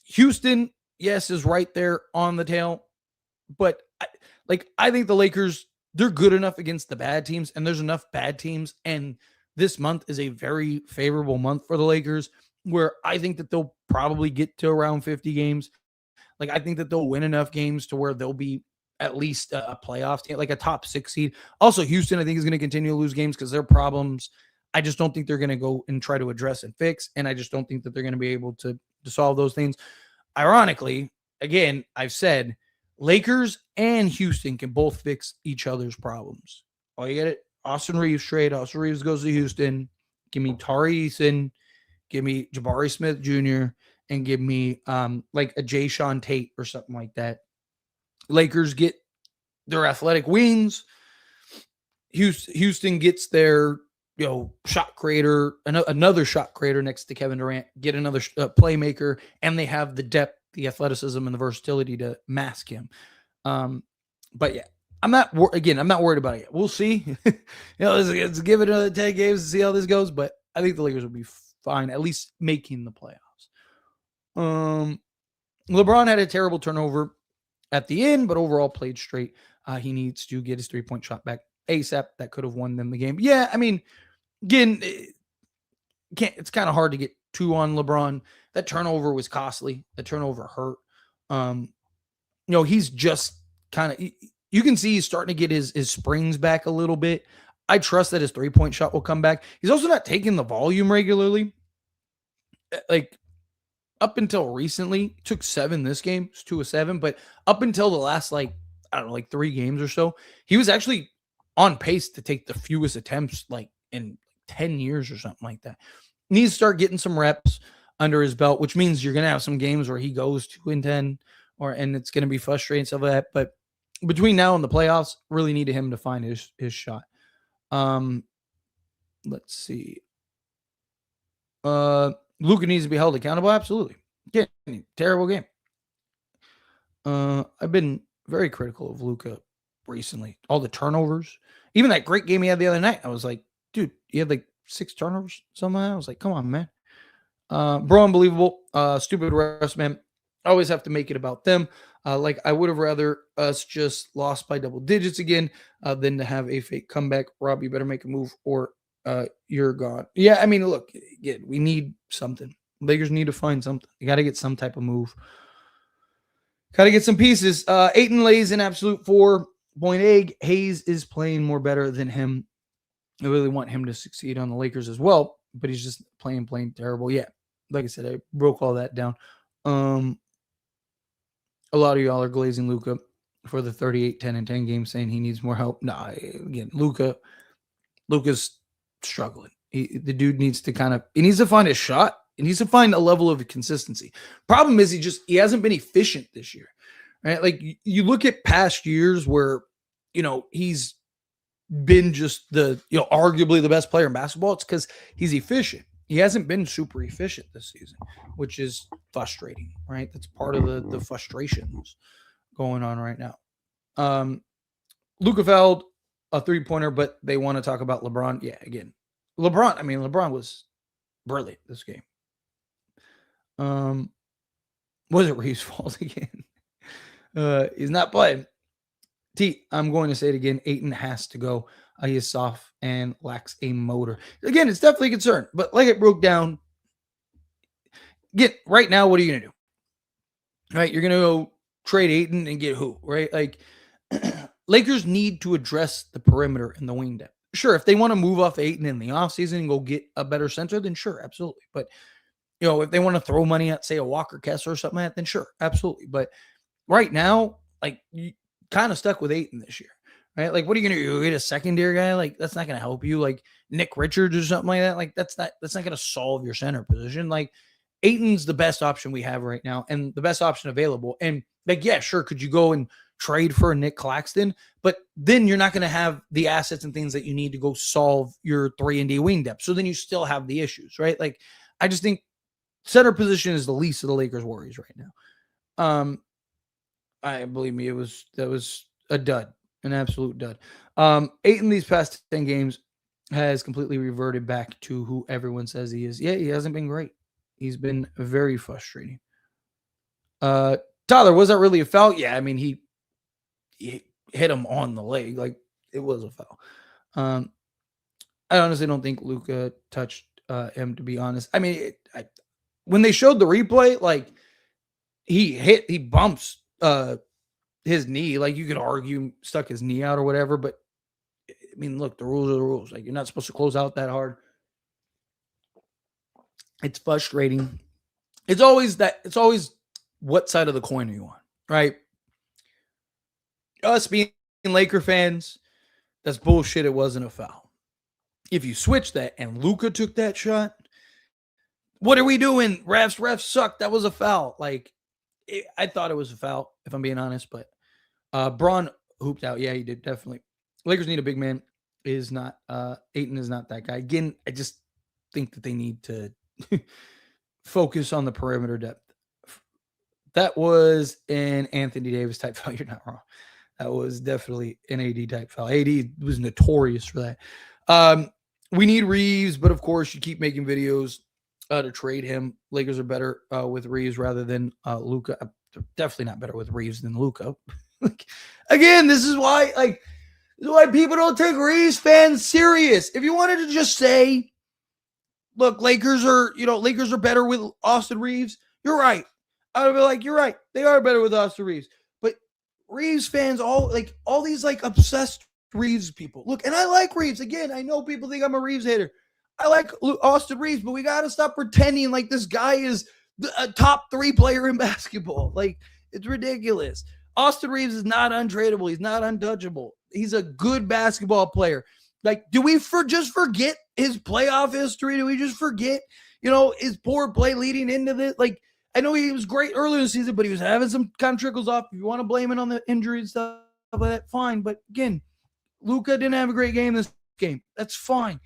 Houston, yes, is right there on the tail, but I think the Lakers, they're good enough against the bad teams, and there's enough bad teams, and this month is a very favorable month for the Lakers, where I think that they'll probably get to around 50 games. Like, I think that they'll win enough games to where they'll be at least a playoff team, like a top 6 seed. Also, Houston, I think, is going to continue to lose games because their problems, I just don't think they're going to go and try to address and fix, and I just don't think that they're going to be able to solve those things. Ironically, again, I've said Lakers and Houston can both fix each other's problems. Oh, you get it? Austin Reeves trade. Austin Reeves goes to Houston. Give me Tari Eason. Give me Jabari Smith Jr. and give me like a Jay Sean Tate or something like that. Lakers get their athletic wings. Houston gets their shot creator, another shot creator next to Kevin Durant. Get another playmaker, and they have the depth, the athleticism, and the versatility to mask him. But yeah, I'm not worried about it yet. We'll see. Let's give it another 10 games to see how this goes. But I think the Lakers will be fine, at least making the playoffs. LeBron had a terrible turnover at the end, but overall played straight. He needs to get his 3-point shot back ASAP. That could have won them the game. Yeah, I mean, again, it's kind of hard to get 2 on LeBron. That turnover was costly. The turnover hurt. He's just kind of, you can see he's starting to get his springs back a little bit. I trust that his 3-point shot will come back. He's also not taking the volume regularly. Like, up until recently, took 7 this game. It's 2 of 7, but up until the last 3 games or so, he was actually on pace to take the fewest attempts in 10 years or something like that. Needs to start getting some reps under his belt, which means you're going to have some games where he goes 2 and 10, and it's going to be frustrating, stuff like that. But between now and the playoffs, really needed him to find his shot. Let's see. Luca needs to be held accountable. Absolutely. Again, terrible game. I've been very critical of Luca recently. All the turnovers, even that great game he had the other night. I was like, dude, he had 6 turnovers somehow. I was like, come on, man. Bro, unbelievable. Stupid refs, man. Always have to make it about them. I would have rather us just lost by double digits again than to have a fake comeback. Rob, you better make a move or you're gone. Yeah, I mean, look, again, we need something. Lakers need to find something. You got to get some type of move. Got to get some pieces. Ayton lays an absolute 4-point egg. Hayes is playing more better than him. I really want him to succeed on the Lakers as well, but he's just playing terrible. Yeah, like I said, I broke all that down. A lot of y'all are glazing Luca for the 38, 10, and 10 game, saying he needs more help. Nah, again, Luca's struggling. The dude needs to he needs to find a shot. He needs to find a level of consistency. Problem is he hasn't been efficient this year, right? Like, you look at past years where, he's been just arguably the best player in basketball. It's because he's efficient. He hasn't been super efficient this season, which is frustrating, right? That's part of the frustrations going on right now. Luca fouled a 3-pointer, but they want to talk about LeBron. Yeah, again, LeBron was brilliant this game. Was it Reeves' fault again? He's not playing. I'm going to say it again. Ayton has to go. He is soft and lacks a motor. Again, it's definitely a concern. But like it broke down, right now, what are you going to do? Right? You're going to go trade Ayton and get who? Right? Like, Lakers need to address the perimeter and the wing depth. Sure, if they want to move off Ayton in the offseason and go get a better center, then sure, absolutely. But if they want to throw money at, say, a Walker Kessler or something like that, then sure, absolutely. But right now, like, you kind of stuck with Ayton this year, right? Like, what are you going to do? Get a secondary guy? Like, that's not going to help you. Like Nick Richards or something like that. Like, that's not going to solve your center position. Like, Ayton's the best option we have right now and the best option available. And like, yeah, sure, could you go and trade for a Nick Claxton? But then you're not going to have the assets and things that you need to go solve your 3-and-D wing depth. So then you still have the issues, right? Like, I just think center position is the least of the Lakers' worries right now. I believe me, that was a dud, an absolute dud. Ayton these past 10 games has completely reverted back to who everyone says he is. Yeah, he hasn't been great. He's been very frustrating. Tyler, was that really a foul? Yeah, I mean, he hit him on the leg. Like, it was a foul. I honestly don't think Luca touched him, to be honest. I mean, when they showed the replay, like, he bumps his knee. Like, you could argue stuck his knee out or whatever, but I mean, look, the rules are the rules. Like, you're not supposed to close out that hard. It's frustrating. It's always what side of the coin are you on, right? Us being Laker fans, that's bullshit. It wasn't a foul. If you switch that and Luca took that shot, what are we doing? Refs suck. That was a foul. Like, I thought it was a foul, if I'm being honest, but Braun hooped out. Yeah, he did, definitely. Lakers need a big man. Ayton is not that guy. Again, I just think that they need to focus on the perimeter depth. That was an Anthony Davis type foul. You're not wrong. That was definitely an AD type foul. AD was notorious for that. We need Reeves, but of course, you keep making videos to trade him. Lakers are better with Reeves rather than Luca. Definitely not better with Reeves than Luca. Again, this is why people don't take Reeves fans serious. If you wanted to just say, look, Lakers are better with Austin Reeves, you're right. I would be like, you're right. They are better with Austin Reeves. But Reeves fans, all these obsessed Reeves people. Look, and I like Reeves. Again, I know people think I'm a Reeves hater. I like Austin Reeves, but we got to stop pretending like this guy is a top 3 player in basketball. Like, it's ridiculous. Austin Reeves is not untradeable. He's not untouchable. He's a good basketball player. Like, do we just forget his playoff history? Do we just forget, his poor play leading into this? Like, I know he was great earlier in the season, but he was having some kind of trickles off. If you want to blame it on the injury and stuff like that, fine. But again, Luca didn't have a great game this game. That's fine.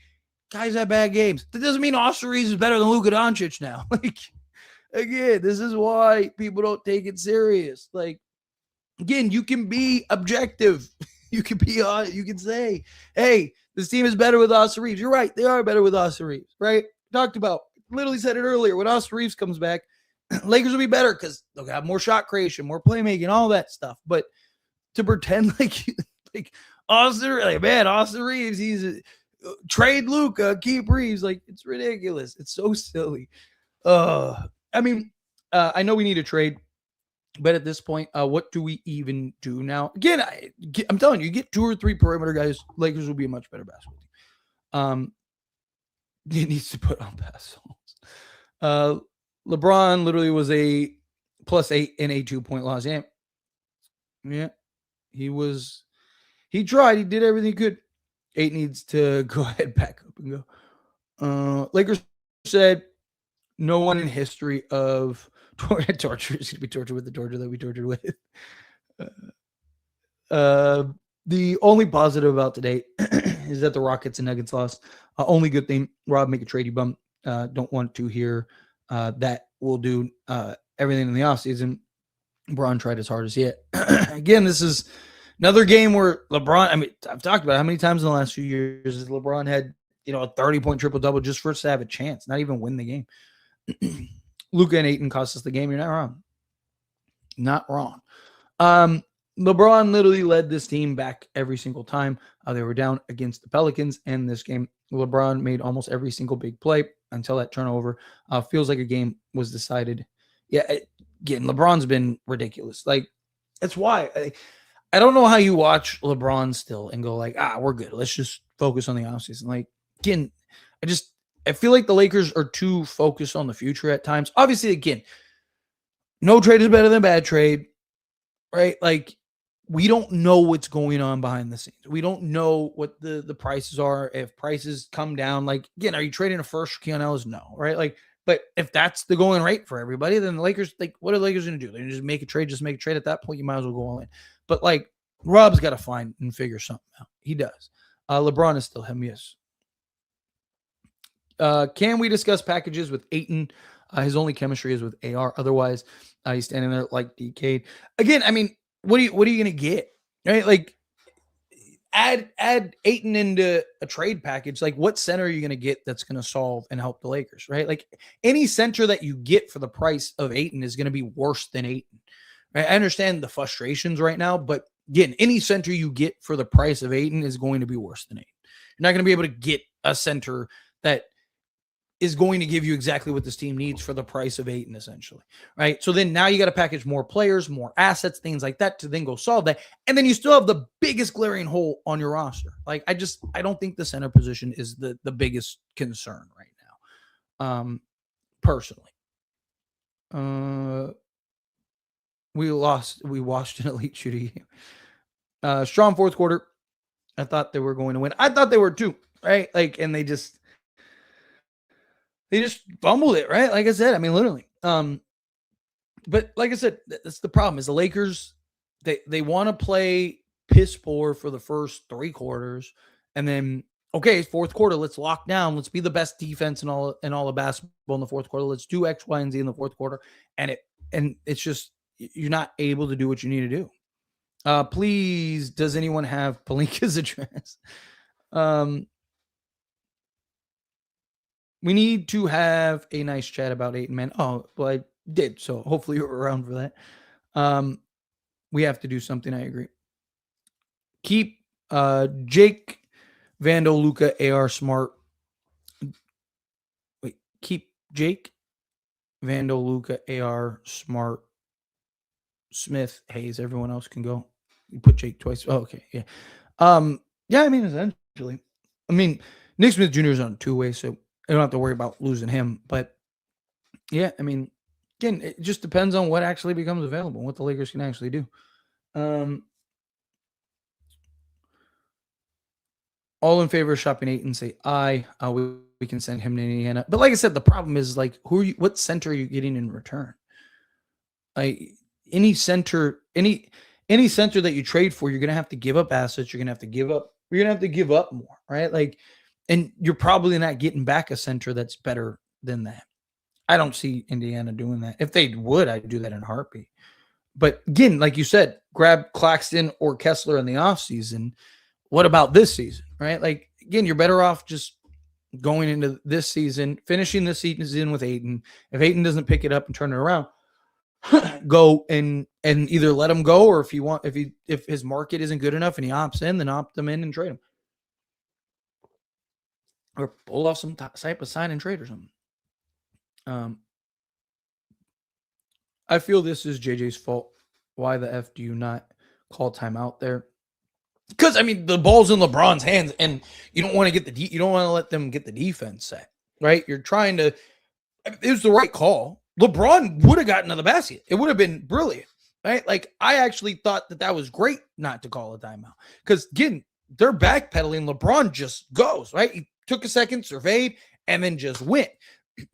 Guys have bad games. That doesn't mean Austin Reeves is better than Luka Doncic now. Like, again, this is why people don't take it serious. Like, again, you can be objective. You can say, hey, this team is better with Austin Reeves. You're right. They are better with Austin Reeves, right? Talked about, literally said it earlier. When Austin Reeves comes back, Lakers will be better because they'll have more shot creation, more playmaking, all that stuff. But to pretend like Austin Reeves, he's trade Luca, keep Reeves, like, it's ridiculous. It's so silly. I know we need a trade, but at this point, what do we even do now? Again, I'm telling you, get 2 or 3 perimeter guys, Lakers will be a much better basketball team. He needs to put on pass zones. LeBron literally was a +8 in a 2-point loss. Yeah. He tried. He did everything he could. 8 needs to go ahead, back up and go. Lakers said no one in history of torture is going to be tortured with the torture that we tortured with. The only positive about today is that the Rockets and Nuggets lost. Only good thing, Rob, make a trade, you bum. Don't want to hear that. We'll do everything in the offseason. LeBron tried his hardest yet. Again, this is another game where LeBron, I've talked about how many times in the last few years has LeBron had, a 30-point triple-double just for us to have a chance, not even win the game. Luca and Ayton cost us the game. You're not wrong. Not wrong. LeBron literally led this team back every single time they were down against the Pelicans. And this game, LeBron made almost every single big play until that turnover. Feels like a game was decided. Yeah, again, LeBron's been ridiculous. Like, that's why I don't know how you watch LeBron still and go like, we're good. Let's just focus on the offseason. Like, again, I feel like the Lakers are too focused on the future at times. Obviously, again, no trade is better than bad trade, right? Like, we don't know what's going on behind the scenes. We don't know what the prices are. If prices come down, like, again, are you trading a first for Keon Ellis? No, right? Like, but if that's the going rate for everybody, then the Lakers, like, what are the Lakers going to do? They're going to just make a trade, just make a trade. At that point, you might as well go all in. But like, Rob's got to find and figure something out. He does. LeBron is still him, yes. Can we discuss packages with Ayton? His only chemistry is with AR. Otherwise, he's standing there like decayed. Again, I mean, what are you gonna get? Right? Like, add Ayton into a trade package. Like, what center are you gonna get that's gonna solve and help the Lakers? Right? Like, any center that you get for the price of Ayton is gonna be worse than Ayton. Right? I understand the frustrations right now, but again, any center you get for the price of Ayton is going to be worse than Ayton. You're not gonna be able to get a center that is going to give you exactly what this team needs for the price of Ayton, essentially, right? So then now you got to package more players, more assets, things like that to then go solve that. And then you still have the biggest glaring hole on your roster. Like, I don't think the center position is the biggest concern right now, personally. We watched an elite shooting game. Strong fourth quarter. I thought they were going to win. I thought they were too, right? Like, and they just fumbled it, right? Like I said, I mean, literally. But like I said, that's the problem is the Lakers, they want to play piss poor for the first 3 quarters. And then, okay, fourth quarter, let's lock down. Let's be the best defense in all of basketball in the fourth quarter. Let's do X, Y, and Z in the fourth quarter. And it's just, you're not able to do what you need to do. Please, does anyone have Pelinka's address? We need to have a nice chat about Ayton, man. Oh, well, I did. So hopefully you're around for that. We have to do something. I agree. Keep Jake, Vando, Luca, AR, Smart. Wait, keep Jake, Vando, Luca, AR, Smart, Smith, Hayes. Everyone else can go. You put Jake twice. Oh, okay. Yeah. Yeah, I mean, essentially. I mean, Nick Smith Jr. is on a 2-way, so I don't have to worry about losing him. But yeah, I mean, again, it just depends on what actually becomes available, what the Lakers can actually do. All in favor of shopping Ayton, say aye. We can send him to Indiana. But like I said, the problem is, like, what center are you getting in return? Like, any center that you trade for, you're gonna have to give up assets. You're gonna have to give up more, right? Like, and you're probably not getting back a center that's better than that. I don't see Indiana doing that. If they would, I'd do that in a heartbeat. But again, like you said, grab Claxton or Kessler in the offseason. What about this season, right? Like, again, you're better off just going into this season, finishing this season with Ayton. If Ayton doesn't pick it up and turn it around, go and either let him go, or if his market isn't good enough and he opts in, then opt him in and trade him. Or pull off some type of sign and trade or something. I feel this is JJ's fault. Why the F do you not call timeout there? Because, I mean, the ball's in LeBron's hands, and you don't want to you don't want to let them get the defense set, right? You're trying to. It was the right call. LeBron would have gotten to the basket. It would have been brilliant, right? Like, I actually thought that was great not to call a timeout, because again, they're backpedaling. LeBron just goes, right. He took a second, surveyed, and then just went.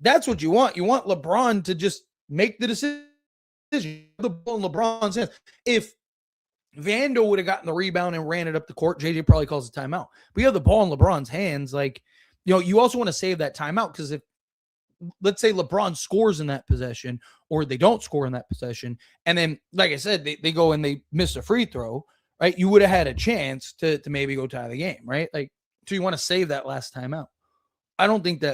That's what you want. You want LeBron to just make the decision. The ball in LeBron's hands. If Vando would have gotten the rebound and ran it up the court, JJ probably calls a timeout. But you have the ball in LeBron's hands. Like, you also want to save that timeout, because if, let's say, LeBron scores in that possession, or they don't score in that possession, and then, like I said, they go and they miss a free throw, right? You would have had a chance to maybe go tie the game, right? Like, so you want to save that last timeout. I think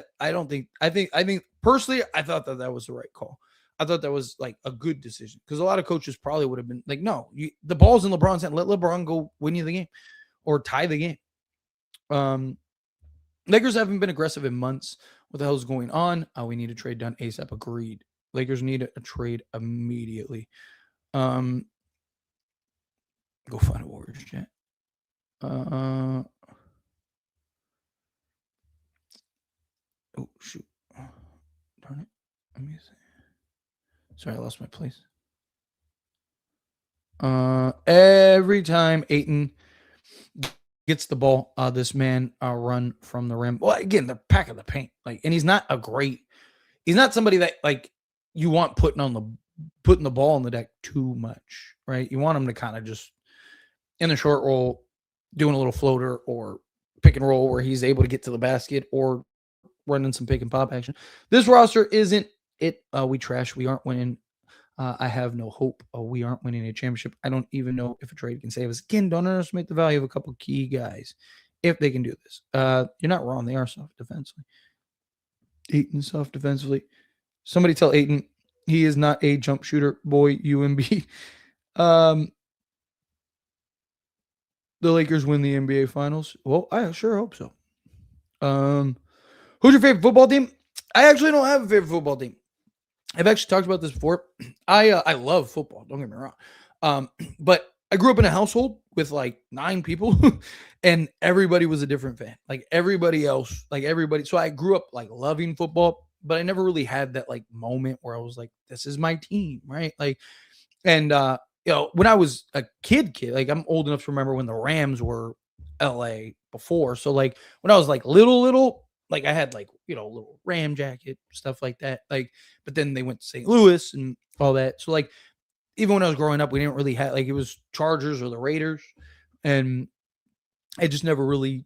personally, I thought that was the right call. I thought that was like a good decision, because a lot of coaches probably would have been like, no, the ball's in LeBron's hand. Let LeBron go win you the game or tie the game. Lakers haven't been aggressive in months. What the hell is going on? We need a trade done ASAP. Agreed. Lakers need a trade immediately. Go find a Warriors chat. Oh, shoot. Darn it. Let me see. Sorry, I lost my place. Every time Ayton gets the ball, this man run from the rim. Well, again, the pack of the paint. And he's not he's not somebody that you want putting the ball on the deck too much, right? You want him to kind of just in the short roll, doing a little floater or pick and roll where he's able to get to the basket or running some pick and pop action. This roster isn't it. We trash. We aren't winning. I have no hope. We aren't winning a championship. I don't even know if a trade can save us. Again, don't underestimate the value of a couple key guys if they can do this. You're not wrong. They are soft defensively. Ayton soft defensively. Somebody tell Ayton he is not a jump shooter. Boy, UMB. The Lakers win the NBA Finals. Well, I sure hope so. Who's your favorite football team? I actually don't have a favorite football team. I've actually talked about this before. I love football. Don't get me wrong. But I grew up in a household with 9 people, and everybody was a different fan. Everybody else, everybody. So I grew up loving football, but I never really had that moment where I was like, "This is my team," right? And when I was a kid, I'm old enough to remember when the Rams were LA before. So when I was little, I had little Ram jacket, stuff like that. But then they went to St. Louis and all that. So even when I was growing up, we didn't really have it was Chargers or the Raiders. And I just never really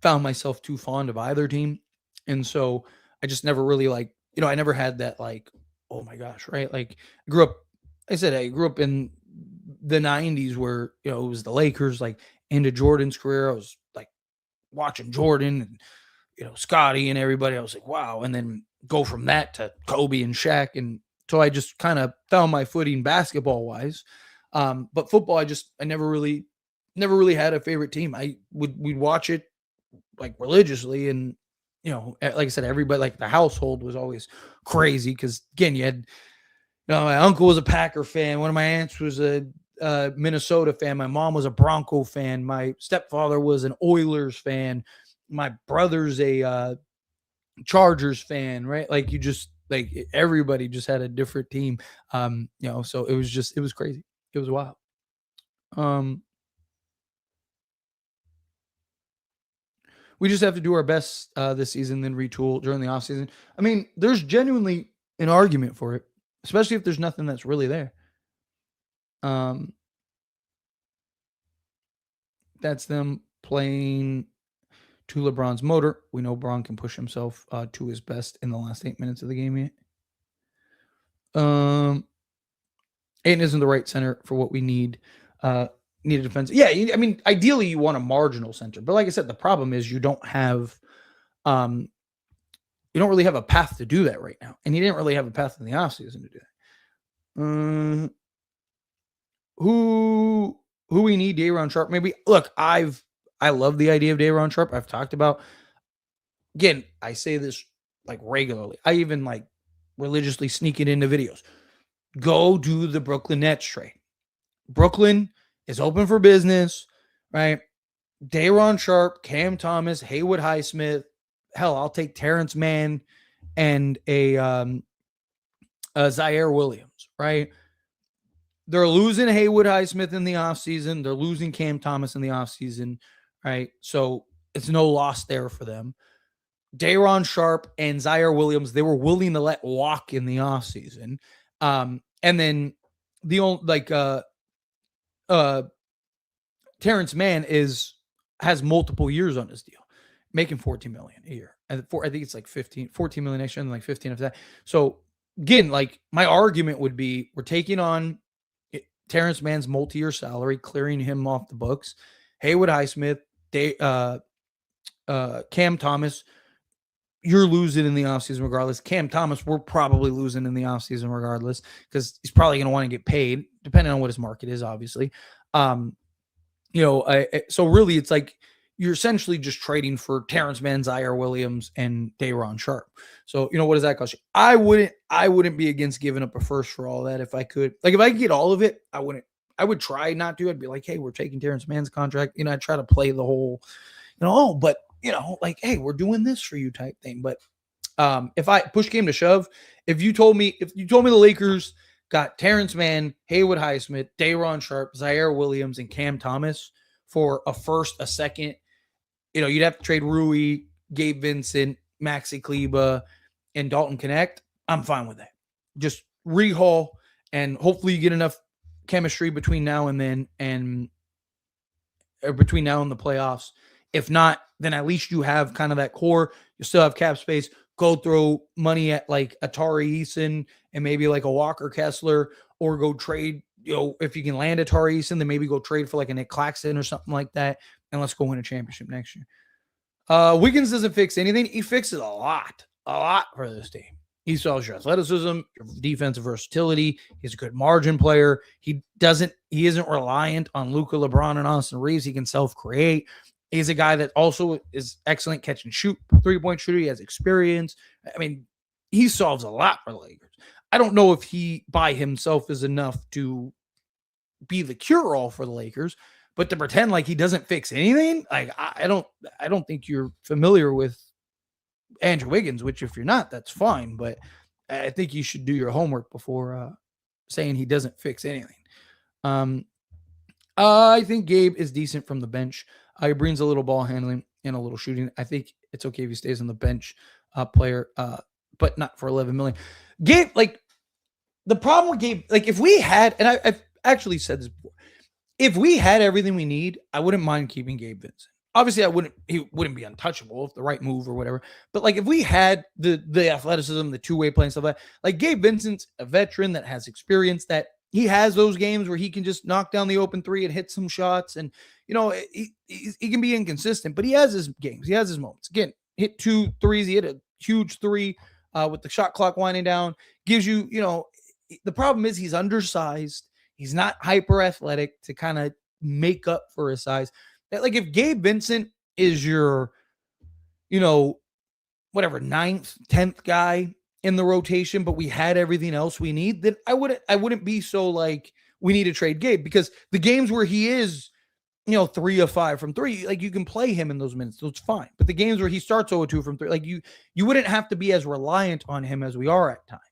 found myself too fond of either team. And so I just never really I never had that oh my gosh, right? I grew up in the 90s where, it was the Lakers, into Jordan's career. I was watching Jordan and, Scotty and everybody. I was like, wow. And then go from that to Kobe and Shaq. And so I just kind of found my footing basketball wise. But football, I never really had a favorite team. We'd watch it religiously. And, like I said, everybody, the household was always crazy. Cause again, you had, my uncle was a Packer fan. One of my aunts was a Minnesota fan. My mom was a Bronco fan. My stepfather was an Oilers fan. My brother's a Chargers fan, right? You just everybody just had a different team. So it was crazy. It was wild. We just have to do our best this season, then retool during the offseason. I mean, there's genuinely an argument for it, especially if there's nothing that's really there. That's them playing to LeBron's motor. We know Bron can push himself to his best in the last 8 minutes of the game yet. Ayton isn't the right center for what we need. Need a defense. Yeah, I mean, ideally you want a marginal center, but like I said, the problem is you don't really have a path to do that right now, and you didn't really have a path in the offseason to do that. Who we need? Day'Ron Sharpe, maybe. Look, I love the idea of Day'Ron Sharpe. I've talked about. Again, I say this regularly. I even religiously sneak it into videos. Go do the Brooklyn Nets trade. Brooklyn is open for business, right? Day'Ron Sharpe, Cam Thomas, Haywood Highsmith. Hell, I'll take Terrence Mann and a Zaire Williams, right? They're losing Haywood Highsmith in the offseason. They're losing Cam Thomas in the offseason, right? So it's no loss there for them. Day'Ron Sharpe and Zaire Williams, they were willing to let walk in the offseason. And then the only Terrence Mann has multiple years on his deal, making $14 million a year. And I think it's 14 million next year, and then 15 after that. So again, my argument would be we're taking on Terrence Mann's multi-year salary, clearing him off the books. Haywood Highsmith, Cam Thomas, you're losing in the offseason regardless. Cam Thomas, we're probably losing in the offseason regardless because he's probably going to want to get paid, depending on what his market is, obviously. So really it's you're essentially just trading for Terrence Mann, Zaire Williams, and Day'Ron Sharpe. So, what does that cost you? I wouldn't be against giving up a first for all that if I could. If I could get all of it, I wouldn't. I would try not to. I'd be like, hey, we're taking Terrence Mann's contract. I'd try to play the whole, but hey, we're doing this for you type thing. But If I push came to shove, if you told me the Lakers got Terrence Mann, Haywood Highsmith, Day'Ron Sharpe, Zaire Williams, and Cam Thomas for a first, a second, you'd have to trade Rui, Gabe Vincent, Maxi Kleba, and Dalton Connect. I'm fine with that. Just rehaul, and hopefully you get enough chemistry between now and then, and between now and the playoffs. If not, then at least you have kind of that core. You still have cap space. Go throw money at like Atari Eason and maybe like a Walker Kessler, or go trade, if you can land Atari Eason, then maybe go trade for like a Nick Claxton or something like that. And let's go win a championship next year. Wiggins doesn't fix anything. He fixes a lot for this team. He solves your athleticism, your defensive versatility. He's a good margin player. He isn't reliant on Luca, LeBron, and Austin Reeves. He can self-create. He's a guy that also is excellent catch and shoot, three-point shooter. He has experience. I mean, he solves a lot for the Lakers. I don't know if he by himself is enough to be the cure-all for the Lakers, but to pretend like he doesn't fix anything, like I don't think you're familiar with Andrew Wiggins, which if you're not, that's fine. But I think you should do your homework before saying he doesn't fix anything. I think Gabe is decent from the bench. He brings a little ball handling and a little shooting. I think it's okay if he stays on the bench player, but not for $11 million. Gabe, like the problem with Gabe, like if we had, and I've actually said this before, if we had everything we need, I wouldn't mind keeping Gabe Vincent. Obviously, he wouldn't be untouchable if the right move or whatever. But like if we had the athleticism, the two-way play and stuff like Gabe Vincent's a veteran that has experience, that he has those games where he can just knock down the open three and hit some shots. And, he can be inconsistent, but he has his games. He has his moments. Again, hit 2 threes. He hit a huge 3 with the shot clock winding down. Gives you, the problem is he's undersized. He's not hyper athletic to kind of make up for his size. Like if Gabe Vincent is your, whatever, 9th, 10th guy in the rotation, but we had everything else we need, then I wouldn't be so like we need to trade Gabe, because the games where he is, 3 of 5 from 3, like you can play him in those minutes, so it's fine. But the games where he starts 0 of 2 from 3, like you wouldn't have to be as reliant on him as we are at times,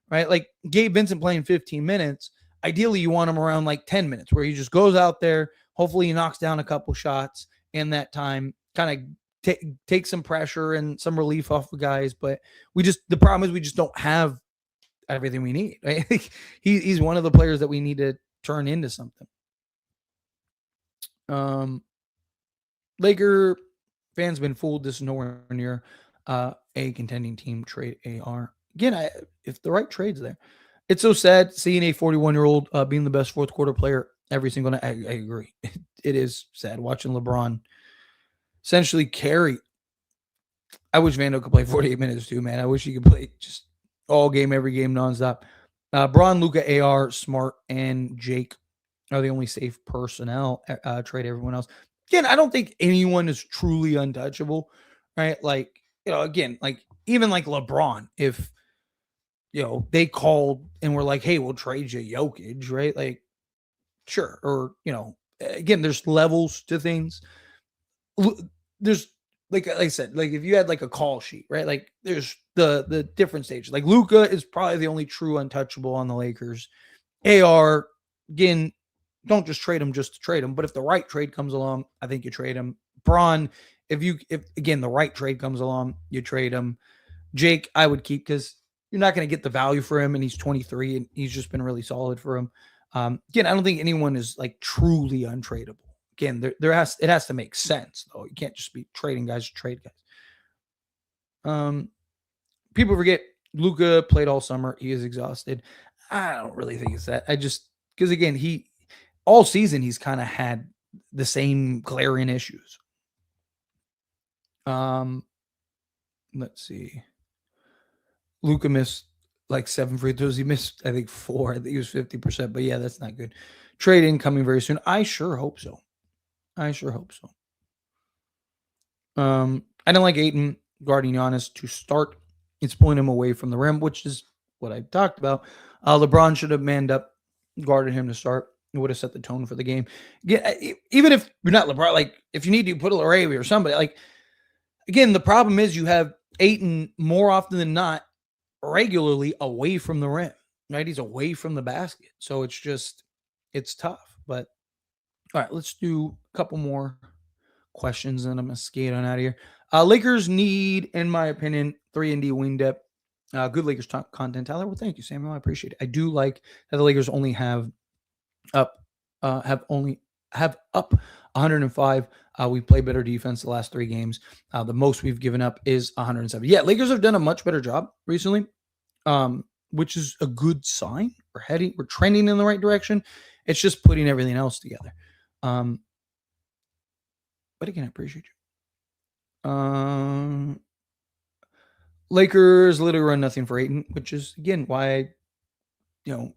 right? Like Gabe Vincent playing 15 minutes, ideally you want him around like 10 minutes where he just goes out there. Hopefully he knocks down a couple shots in that time, kind of take some pressure and some relief off the guys. But the problem is we just don't have everything we need. Right? He's one of the players that we need to turn into something. Laker fans been fooled. This is nowhere near a contending team. Trade AR. Again, if the right trade's there. It's so sad seeing a 41-year-old being the best fourth quarter player every single night. I agree. It is sad watching LeBron essentially carry. I wish Vando could play 48 minutes too, man. I wish he could play just all game, every game, nonstop. Braun, Luca, AR, Smart, and Jake are the only safe personnel. Trade everyone else. Again, I don't think anyone is truly untouchable, right? Like, again, like even like LeBron, if they called and were like, hey, we'll trade you Jokic, right? Like, sure. Or, again, there's levels to things. There's, like I said, like if you had like a call sheet, right? Like there's the different stages. Like Luca is probably the only true untouchable on the Lakers. AR, again, don't just trade him just to trade him. But if the right trade comes along, I think you trade him. Braun, if again, the right trade comes along, you trade him. Jake, I would keep, because you're not going to get the value for him, and he's 23, and he's just been really solid for him. Again, I don't think anyone is like truly untradeable. Again, it has to make sense, though. You can't just be trading guys to trade guys. People forget Luca played all summer. He is exhausted. I don't really think it's that. Because again, all season he's kind of had the same glaring issues. Let's see. Luca missed like 7 free throws. He missed, I think, 4. I think he was 50%. But yeah, that's not good. Trade in coming very soon. I sure hope so. I don't like Ayton guarding Giannis to start. It's pulling him away from the rim, which is what I talked about. LeBron should have manned up, guarded him to start. It would have set the tone for the game. Even if you're not LeBron, like if you need to put a Larabia or somebody, like again, the problem is you have Ayton, more often than not, regularly away from the rim, right? He's away from the basket. So it's tough. But all right, let's do a couple more questions and I'm going to skate on out of here. Lakers need, in my opinion, 3-and-D wing depth. Good Lakers content, Tyler. Well, thank you, Samuel. I appreciate it. I do like that the Lakers only have up 105. We play better defense the last 3 games. The most we've given up is 107. Yeah, Lakers have done a much better job recently, which is a good sign. We're trending in the right direction. It's just putting everything else together. But again, I appreciate you. Lakers literally run nothing for Ayton, which is again why I,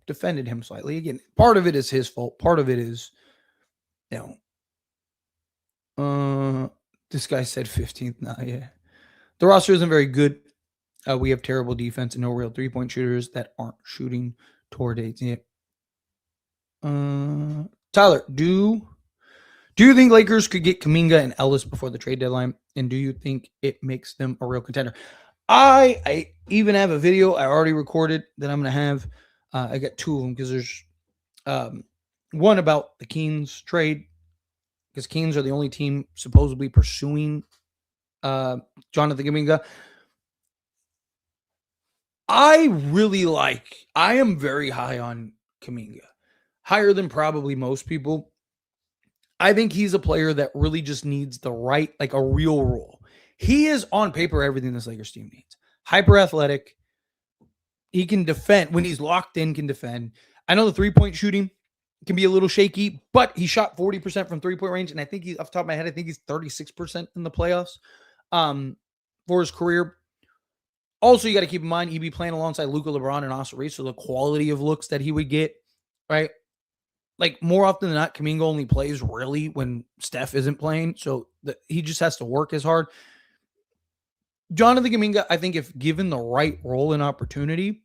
defended him slightly. Again, part of it is his fault. Part of it is, this guy said 15th. Nah, yeah. The roster isn't very good. We have terrible defense and no real 3-point shooters that aren't shooting toward 18. Tyler, do you think Lakers could get Kaminga and Ellis before the trade deadline? And do you think it makes them a real contender? I even have a video I already recorded that I'm going to have. I got 2 of them because there's one about the Kings trade, because Kings are the only team supposedly pursuing Jonathan Kaminga. I am very high on Kaminga, higher than probably most people. I think he's a player that really just needs a real role. He is on paper everything this Lakers team needs. Hyper athletic. He can defend when he's locked in, can defend. I know the 3-point shooting can be a little shaky, but he shot 40% from 3-point range. And I think off the top of my head, I think he's 36% in the playoffs for his career. Also, you got to keep in mind, he'd be playing alongside Luca, LeBron, and Austin Reeves, so the quality of looks that he would get, right? Like, more often than not, Kaminga only plays really when Steph isn't playing, so he just has to work as hard. Jonathan Kaminga, I think if given the right role and opportunity,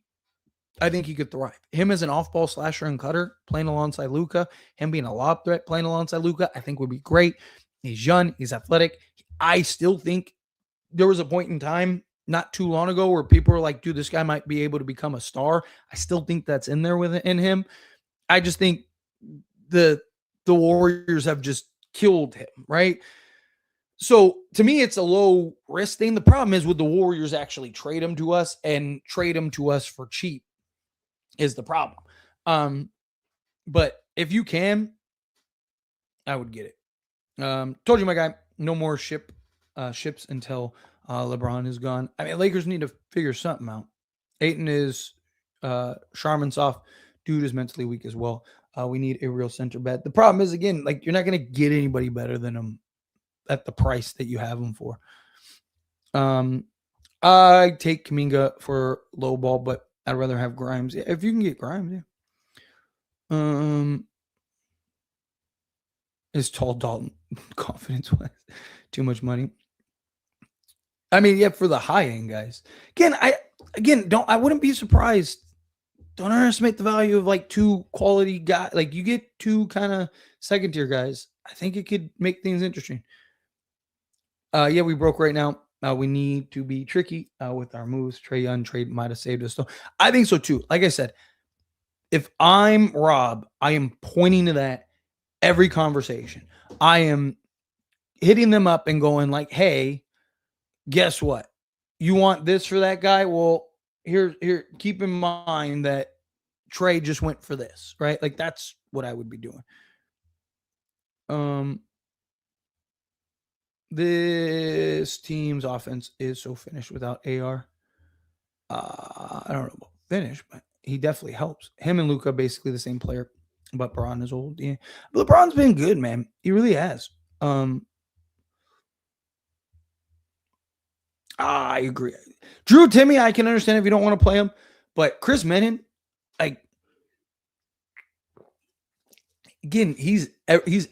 I think he could thrive. Him as an off-ball slasher and cutter, playing alongside Luca, him being a lob threat, playing alongside Luca, I think would be great. He's young, he's athletic. I still think there was a point in time not too long ago where people were like, dude, this guy might be able to become a star. I still think that's in there in him. I just think the Warriors have just killed him, right? So to me, it's a low risk thing. The problem is, would the Warriors actually trade him to us and trade him to us for cheap is the problem. But if you can, I would get it. Told you, my guy, no more ships until LeBron is gone. I mean, Lakers need to figure something out. Ayton is Charmin's off. Dude is mentally weak as well. We need a real center bet. The problem is, again, like, you're not going to get anybody better than him at the price that you have him for. I take Kaminga for low ball, but I'd rather have Grimes. Yeah, if you can get Grimes, yeah. Is tall Dalton confidence wise too much money? I mean, yeah, for the high end guys. I wouldn't be surprised. Don't underestimate the value of like 2 quality guys. Like, you get 2 kind of second tier guys. I think it could make things interesting. Yeah, we broke right now. We need to be tricky with our moves. Trae Young trade might have saved us. So I think so too. Like I said, if I'm Rob, I am pointing to that every conversation. I am hitting them up and going like, hey, guess what? You want this for that guy? Well, here, keep in mind that Trae just went for this, right? Like, that's what I would be doing. This team's offense is so finished without AR. I don't know about finish, but he definitely helps. Him and Luca basically the same player, but LeBron is old. Yeah, but LeBron's been good, man. He really has. I agree. Drew Timmy, I can understand if you don't want to play him, but Chris Menon, like, again, he's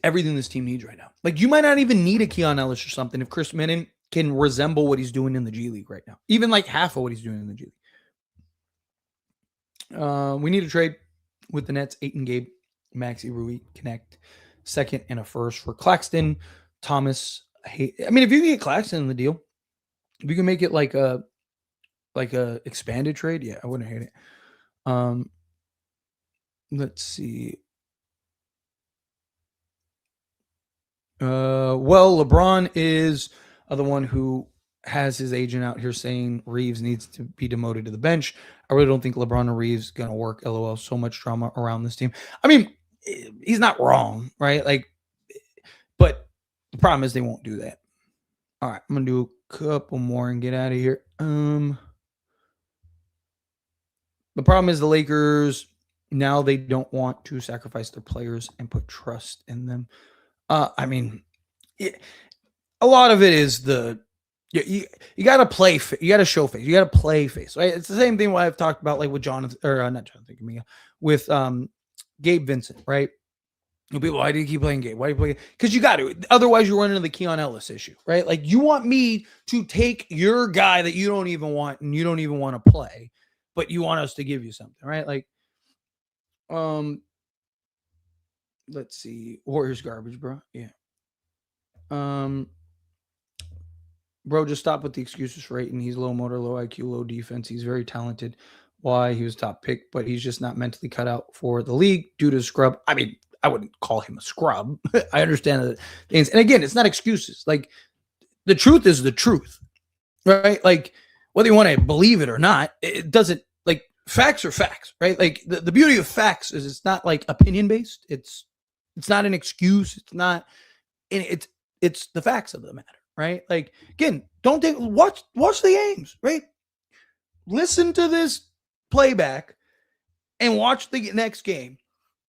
everything this team needs right now. Like, you might not even need a Keon Ellis or something if Chris Menon can resemble what he's doing in the G League right now. Even like half of what he's doing in the G League. We need a trade with the Nets. Ayton, Gabe, Maxey, Rui, connect. Second and a first for Claxton, Thomas. I mean, if you can get Claxton in the deal, we can make it like a expanded trade, yeah, I wouldn't hate it. Let's see. Well, LeBron is the one who has his agent out here saying Reeves needs to be demoted to the bench. I really don't think LeBron and Reeves gonna work. LOL. So much drama around this team. I mean, he's not wrong, right? Like, but the problem is they won't do that. All right, I'm gonna do a couple more and get out of here. The problem is the Lakers now they don't want to sacrifice their players and put trust in them. I mean, a lot of it is you got to play, you got to show face, you got to play face, right? It's the same thing what I've talked about, like with Jonathan or not Jonathan Kaminga, with Gabe Vincent, right? People, why do you keep playing Gabe? Why do you play? Because you got to. Otherwise, you run into the Keon Ellis issue, right? Like you want me to take your guy that you don't even want and you don't even want to play, but you want us to give you something, right? Like, let's see, Warriors garbage, bro. Yeah. Bro, just stop with the excuses for Ayton. He's low motor, low IQ, low defense. He's very talented. Why he was top pick, but he's just not mentally cut out for the league due to scrub. I mean, I wouldn't call him a scrub. I understand that things. And again, it's not excuses. Like the truth is the truth, right? Like whether you want to believe it or not, it doesn't, like facts are facts, right? Like the beauty of facts is it's not like opinion based. It's not an excuse. It's not, it's the facts of the matter, right? Like again, don't take watch the games, right? Listen to this playback and watch the next game,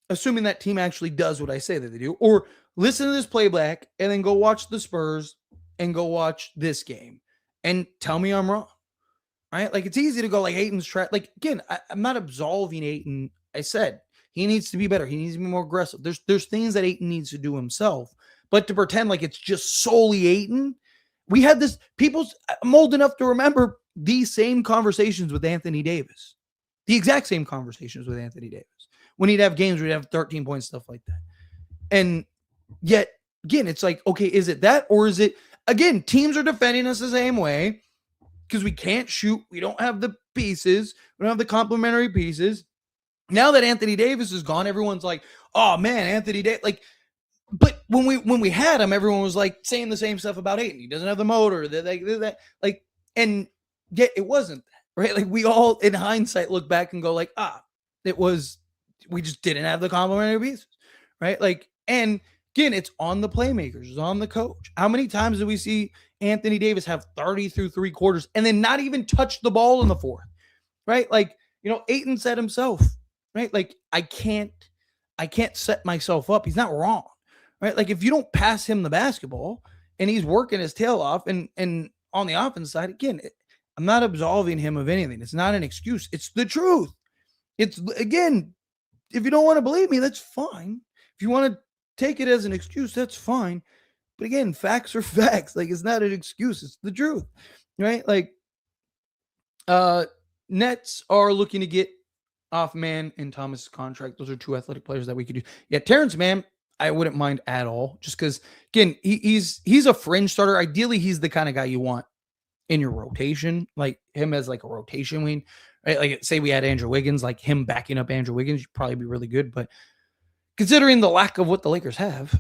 assuming that team actually does what I say that they do, or listen to this playback and then go watch the Spurs and go watch this game and tell me I'm wrong, right? Like it's easy to go like Ayton's trash. Like again, I'm not absolving Ayton. I said he needs to be better. He needs to be more aggressive. There's things that Ayton needs to do himself, but to pretend like it's just solely Ayton, we had this. I'm old enough to remember these same conversations with Anthony Davis, the exact same conversations with Anthony Davis. When he'd have games where he'd have 13 points, stuff like that. And yet, again, it's like, okay, is it that? Or is it, again, teams are defending us the same way because we can't shoot. We don't have the pieces. We don't have the complementary pieces. Now that Anthony Davis is gone, everyone's like, oh, man, Anthony Davis. Like, but when we had him, everyone was like saying the same stuff about Ayton. He doesn't have the motor. That, like, and yet it wasn't that, right? Like, we all, in hindsight, look back and go like, it was, we just didn't have the complementary pieces, right? Like, and again, it's on the playmakers, it's on the coach. How many times do we see Anthony Davis have 30 through 3 quarters and then not even touch the ball in the fourth, right? Like, Ayton said himself, right? Like, I can't set myself up. He's not wrong, right? Like, if you don't pass him the basketball and he's working his tail off and on the offense side, again, I'm not absolving him of anything. It's not an excuse. It's the truth. It's, again, if you don't want to believe me, that's fine. If you want to take it as an excuse, that's fine. But again, facts are facts. Like, it's not an excuse. It's the truth, right? Like, Nets are looking to get off Mann and Thomas' contract. Those are 2 athletic players that we could do. Yeah, Terrence Mann, I wouldn't mind at all. Just because, again, he's a fringe starter. Ideally, he's the kind of guy you want in your rotation, like him as like a rotation wing. Right? Like, say we had Andrew Wiggins, like him backing up Andrew Wiggins, you'd probably be really good. But considering the lack of what the Lakers have,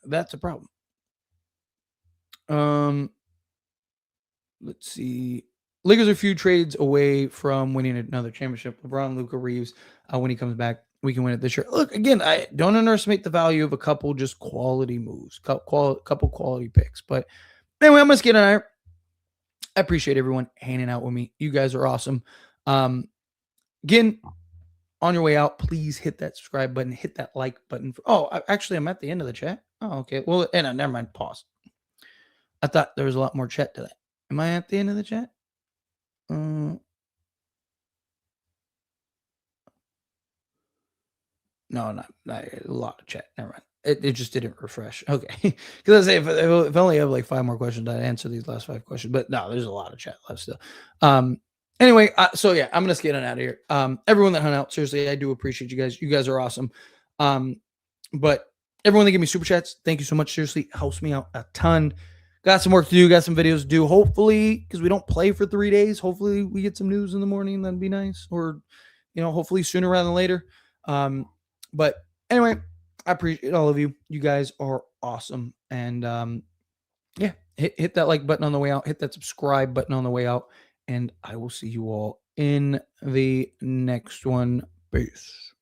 that's a problem. Let's see. Lakers are a few trades away from winning another championship. LeBron, Luca, Reeves, when he comes back, we can win it this year. Look, again, I don't underestimate the value of a couple just quality moves, couple quality picks. But anyway, I'm going to get on there. I appreciate everyone hanging out with me. You guys are awesome. Again, on your way out, please hit that subscribe button, hit that like button. Actually, I'm at the end of the chat. Oh, okay. Well, never mind. Pause. I thought there was a lot more chat to that. Am I at the end of the chat? No, not a lot of chat. Never mind. It just didn't refresh. Okay. Because I say if I only have like 5 more questions, I'd answer these last 5 questions. But no, there's a lot of chat left still. Anyway, so yeah, I'm gonna skate on out of here. Everyone that hung out, seriously, I do appreciate you guys. You guys are awesome. But everyone that gave me super chats, thank you so much. Seriously, helps me out a ton. got some work to do, got some videos to do. Hopefully, because we don't play for 3 days, hopefully we get some news in the morning. That'd be nice. Or, hopefully sooner rather than later. But anyway, I appreciate all of you. You guys are awesome. And yeah, hit that like button on the way out, hit that subscribe button on the way out, and I will see you all in the next one. Peace.